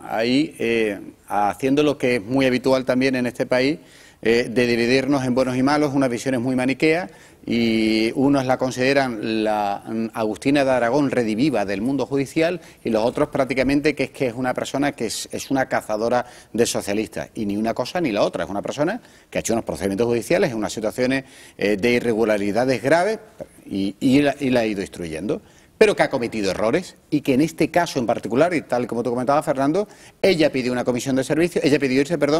ahí haciendo lo que es muy habitual también en este país, de dividirnos en buenos y malos, unas visiones muy maniqueas, y unos la consideran la Agustina de Aragón rediviva del mundo judicial, y los otros prácticamente que es una persona que es una cazadora de socialistas, y ni una cosa ni la otra. Es una persona que ha hecho unos procedimientos judiciales en unas situaciones de irregularidades graves y la ha ido instruyendo, pero que ha cometido errores y que en este caso en particular, y tal como tú comentabas, Fernando, ella pidió una comisión de servicio,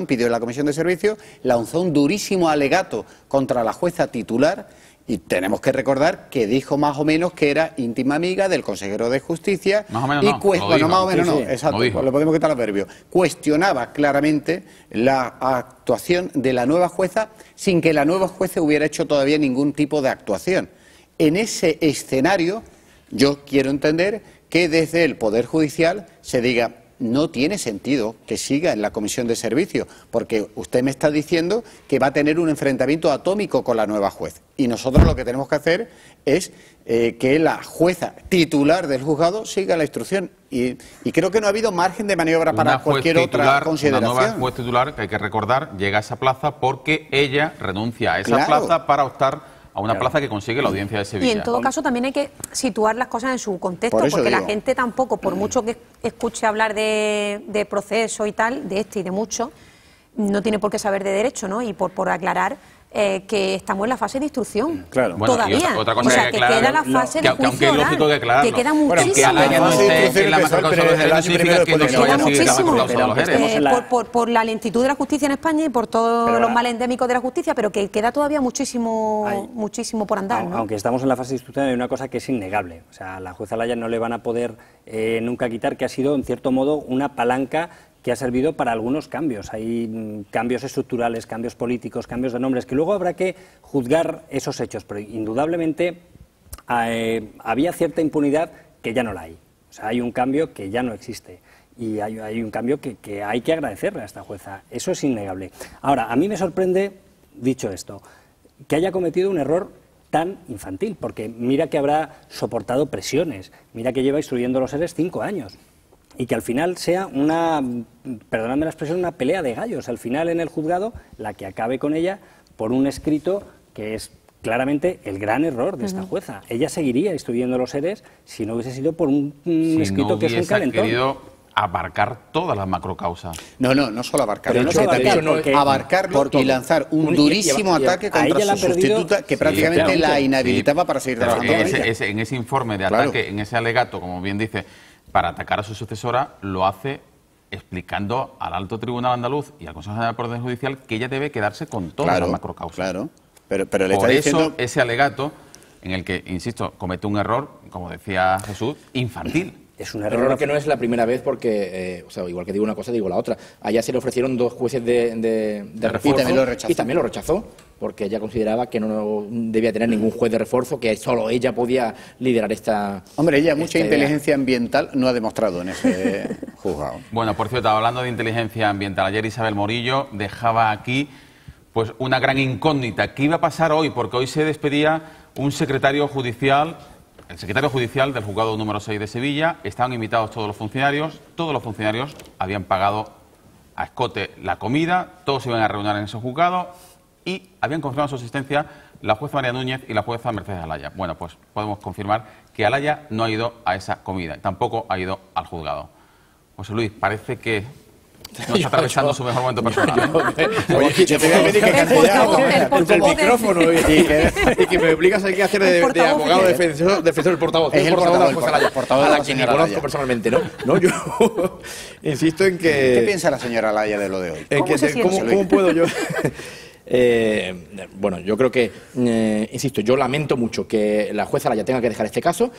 pidió la comisión de servicio, lanzó un durísimo alegato contra la jueza titular, y tenemos que recordar que dijo más o menos que era íntima amiga del consejero de Justicia. Más o menos no. Exacto, le podemos quitar los verbios. Cuestionaba claramente la actuación de la nueva jueza sin que la nueva jueza hubiera hecho todavía ningún tipo de actuación. En ese escenario, yo quiero entender que desde el Poder Judicial se diga: no tiene sentido que siga en la comisión de servicio, porque usted me está diciendo que va a tener un enfrentamiento atómico con la nueva juez. Y nosotros lo que tenemos que hacer es que la jueza titular del juzgado siga la instrucción. Y creo que no ha habido margen de maniobra para cualquier otra consideración. Una nueva juez titular, que hay que recordar, llega a esa plaza porque ella renuncia a esa plaza para optar a una plaza que consigue la Audiencia de Sevilla. Y en todo caso también hay que situar las cosas en su contexto, porque la gente tampoco, por mucho que escuche hablar de proceso y tal, de este y de mucho, no tiene por qué saber de derecho, ¿no? Y por aclarar que estamos en la fase de instrucción. Claro. Bueno, todavía. Otra cosa o sea, que queda la fase de juicio aunque es lógico que aclararlo. Que queda muchísimo. Que Alaya no esté en la macrocausa de los ERE no significa que no se vaya a seguir la macrocausa de los ERE. Por la lentitud de la justicia en España y por todos los males endémicos de la justicia, pero que queda todavía muchísimo por andar, ¿no? Aunque estamos en la fase de instrucción, hay una cosa que es innegable. O sea, a la jueza Alaya no le van a poder nunca quitar que ha sido, en cierto modo, una palanca que ha servido para algunos cambios. Hay cambios estructurales, cambios políticos, cambios de nombres, que luego habrá que juzgar esos hechos, pero indudablemente había cierta impunidad que ya no la hay. O sea, hay un cambio que ya no existe y hay un cambio que hay que agradecerle a esta jueza. Eso es innegable. Ahora, a mí me sorprende, dicho esto, que haya cometido un error tan infantil, porque mira que habrá soportado presiones, mira que lleva instruyendo los ERES 5 años. Y que al final sea perdonadme la expresión, una pelea de gallos, al final en el juzgado, la que acabe con ella por un escrito que es claramente el gran error de esta jueza. Ella seguiría instruyendo los ERES si no hubiese sido por un escrito que es un calentón. Querido abarcar todas las macrocausas. No solo abarcarlo, abarcarlo y lanzar un durísimo ataque contra su sustituta que prácticamente la inhabilitaba para seguir trabajando. En ese informe de ataque, en ese alegato, como bien dice, para atacar a su sucesora, lo hace explicando al Alto Tribunal Andaluz y al Consejo General del Poder Judicial que ella debe quedarse con todas las macrocausas. Claro, pero le Por está eso, diciendo... ese alegato, en el que, insisto, comete un error, como decía Jesús, infantil. Es un error que no es la primera vez porque, o sea, igual que digo una cosa, digo la otra. Allá se le ofrecieron 2 jueces de refuerzo y también lo rechazó, porque ella consideraba que no debía tener ningún juez de refuerzo, que solo ella podía liderar esta... Hombre, ella mucha inteligencia ambiental no ha demostrado en ese juzgado. Bueno, por cierto, hablando de inteligencia ambiental, ayer Isabel Morillo dejaba aquí pues una gran incógnita. ¿Qué iba a pasar hoy? Porque hoy se despedía un secretario judicial... El secretario judicial del juzgado número 6 de Sevilla. Estaban invitados todos los funcionarios habían pagado a escote la comida, todos se iban a reunir en ese juzgado y habían confirmado su asistencia la jueza María Núñez y la jueza Mercedes Alaya. Bueno, pues podemos confirmar que Alaya no ha ido a esa comida, tampoco ha ido al juzgado. José Luis, parece que no está atravesando su mejor momento personal. Oye, yo te voy a pedir que cante ya el micrófono y que me obligas aquí a hacer de abogado defensor del portavoz. Es el portavoz de la jueza portavoz a la quien conozco personalmente, ¿no? Yo insisto en que... ¿Qué piensa la señora Alaya de lo de hoy? ¿Cómo puedo yo...? Bueno, yo creo que, insisto, yo lamento mucho que la jueza Alaya tenga que dejar este caso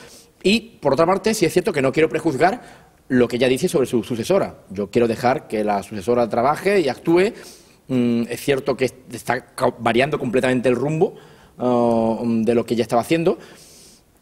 y, por otra parte, sí es cierto que no quiero prejuzgar lo que ella dice sobre su sucesora. Yo quiero dejar que la sucesora trabaje y actúe. Es cierto que está variando completamente el rumbo de lo que ella estaba haciendo,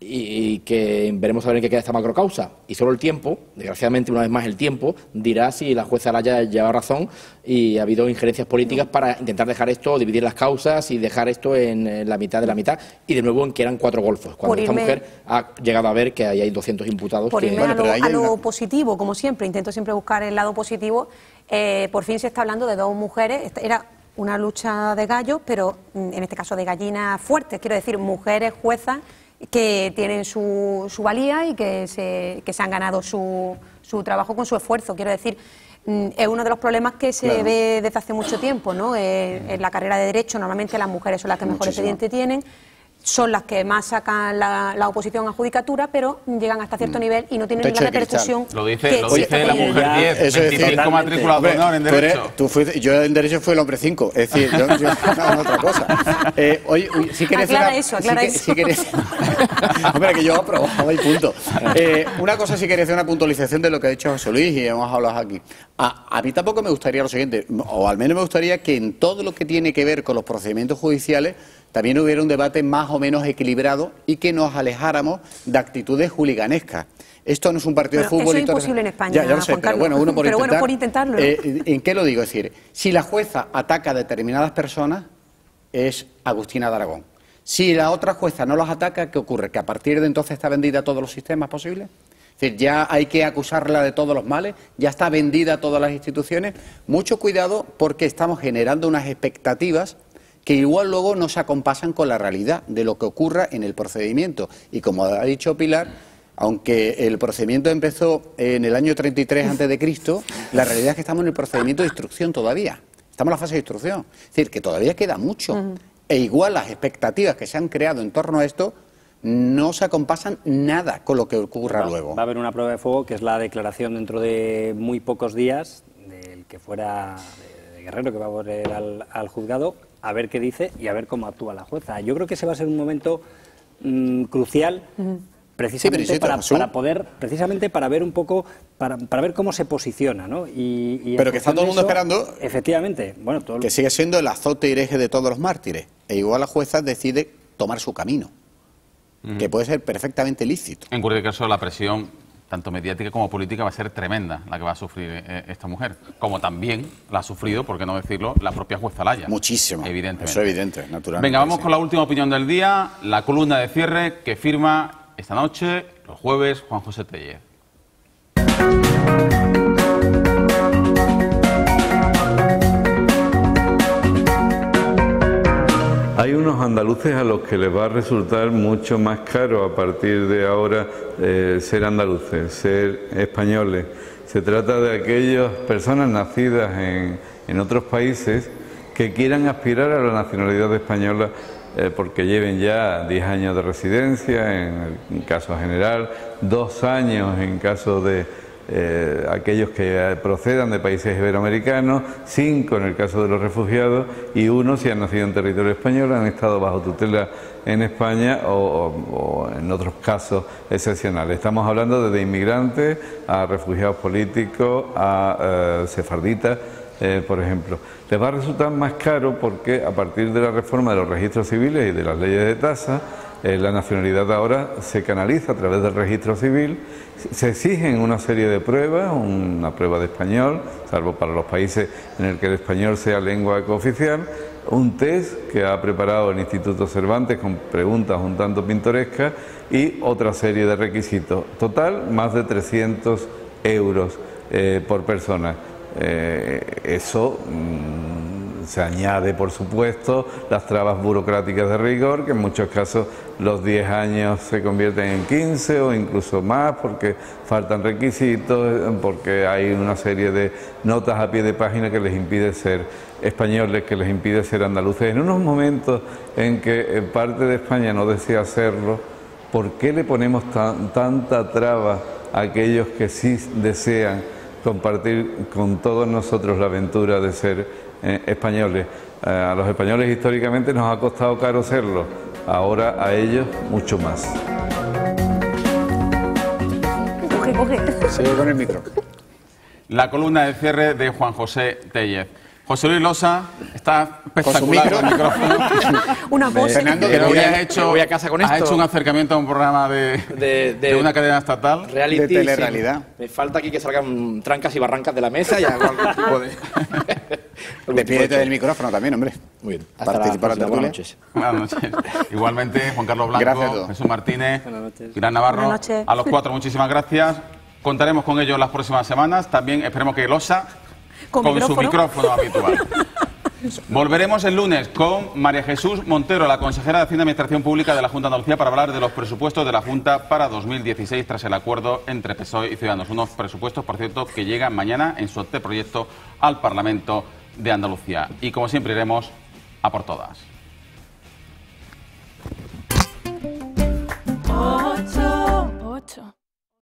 y que veremos a ver en qué queda esta macrocausa. Y solo el tiempo, desgraciadamente una vez más el tiempo, dirá si la jueza Laya lleva razón y ha habido injerencias políticas para intentar dejar esto, dividir las causas y dejar esto en la mitad de la mitad, y de nuevo en que eran 4 golfos, cuando esta mujer ha llegado a ver que ahí hay 200 imputados. Por irme a lo positivo, como siempre, intento siempre buscar el lado positivo. Por fin se está hablando de 2 mujeres, era una lucha de gallos, pero en este caso de gallinas fuertes, quiero decir, mujeres juezas que tienen su valía y que se han ganado su trabajo con su esfuerzo. Quiero decir, es uno de los problemas que se ve desde hace mucho tiempo, ¿no? En la carrera de Derecho normalmente las mujeres son las que mejor expediente tienen, son las que más sacan la oposición a judicatura, pero llegan hasta cierto nivel y no tienen ninguna repercusión. Lo dice la mujer 10, 25 matriculados de honor en Derecho. Yo en Derecho fui el hombre 5, es decir, yo no, otra cosa. Aclara eso. Hombre, que yo aprobaba y punto. Una cosa sí quería hacer una puntualización de lo que ha dicho José Luis y hemos hablado aquí. A mí tampoco me gustaría lo siguiente, o al menos me gustaría que en todo lo que tiene que ver con los procedimientos judiciales también hubiera un debate más o menos equilibrado y que nos alejáramos de actitudes juliganescas. Esto no es un partido de fútbol. Eso es imposible en España, ya lo sé, Juan Carlos. Pero bueno, uno por intentarlo. ¿En qué lo digo? Es decir, si la jueza ataca a determinadas personas, es Agustina de Aragón. Si la otra jueza no los ataca, ¿qué ocurre? ¿Que a partir de entonces está vendida a todos los sistemas posibles? Es decir, ya hay que acusarla de todos los males, ya está vendida a todas las instituciones. Mucho cuidado, porque estamos generando unas expectativas que igual luego no se acompasan con la realidad de lo que ocurra en el procedimiento. Y como ha dicho Pilar, aunque el procedimiento empezó en el año 33 a.C., la realidad es que estamos en el procedimiento de instrucción todavía. Estamos en la fase de instrucción. Es decir, que todavía queda mucho. E igual las expectativas que se han creado en torno a esto no se acompasan nada con lo que ocurra luego. Va a haber una prueba de fuego, que es la declaración dentro de muy pocos días del que fuera de Guerrero, que va a volver al juzgado, a ver qué dice y a ver cómo actúa la jueza. Yo creo que ese va a ser un momento crucial, precisamente para ver un poco, para ver cómo se posiciona, ¿no? Pero que está todo el mundo esperando, efectivamente, bueno, que sigue siendo el azote y hereje de todos los mártires. E igual la jueza decide tomar su camino, que puede ser perfectamente lícito. En cualquier caso, la presión tanto mediática como política va a ser tremenda la que va a sufrir esta mujer, como también la ha sufrido, por qué no decirlo, la propia jueza Laya. Muchísimo. Evidentemente. Eso es evidente, naturalmente. Venga, vamos con la última opinión del día, la columna de cierre que firma esta noche, los jueves, Juan José Tellez. Hay unos andaluces a los que les va a resultar mucho más caro a partir de ahora ser andaluces, ser españoles. Se trata de aquellas personas nacidas en otros países que quieran aspirar a la nacionalidad española porque lleven ya 10 años de residencia, en el caso general, 2 años en caso de aquellos que procedan de países iberoamericanos, 5 en el caso de los refugiados y 1 si han nacido en territorio español, han estado bajo tutela en España o en otros casos excepcionales. Estamos hablando desde inmigrantes a refugiados políticos, a sefarditas, por ejemplo. Les va a resultar más caro porque a partir de la reforma de los registros civiles y de las leyes de tasa, la nacionalidad ahora se canaliza a través del registro civil, se exigen una serie de pruebas, una prueba de español, salvo para los países en el que el español sea lengua cooficial, un test que ha preparado el Instituto Cervantes con preguntas un tanto pintorescas y otra serie de requisitos. Total, más de 300 euros por persona. Eso se añade, por supuesto, las trabas burocráticas de rigor, que en muchos casos los 10 años se convierten en 15 o incluso más, porque faltan requisitos, porque hay una serie de notas a pie de página que les impide ser españoles, que les impide ser andaluces. En unos momentos en que parte de España no desea hacerlo, ¿por qué le ponemos tanta traba a aquellos que sí desean compartir con todos nosotros la aventura de ser españoles? A los españoles históricamente nos ha costado caro serlo, ahora a ellos mucho más. Sigue con el micro. La columna de cierre de Juan José Tellez. José Luis Losa está espectacular con el micrófono. Una pose. Fernando, que voy a casa con esto. Has hecho un acercamiento a un programa de una cadena estatal. Reality, de telerrealidad. Sí. Me falta aquí que salgan trancas y barrancas de la mesa y hago algún tipo de... Despídete del micrófono también, hombre. Muy bien. Participar en la Buenas tertulia. noches. Buenas noches. Igualmente, Juan Carlos Gracias a Blanco, todos. Jesús Martínez, Buenas noches. Pilar Navarro. Buenas noches. A los cuatro, muchísimas gracias. Contaremos con ellos las próximas semanas. También esperemos que Losa Con su micrófono. micrófono habitual. Volveremos el lunes con María Jesús Montero, la consejera de Hacienda y Administración Pública de la Junta de Andalucía, para hablar de los presupuestos de la Junta para 2016 tras el acuerdo entre PSOE y Ciudadanos. Unos presupuestos, por cierto, que llegan mañana en su anteproyecto al Parlamento de Andalucía. Y como siempre iremos a por todas. 8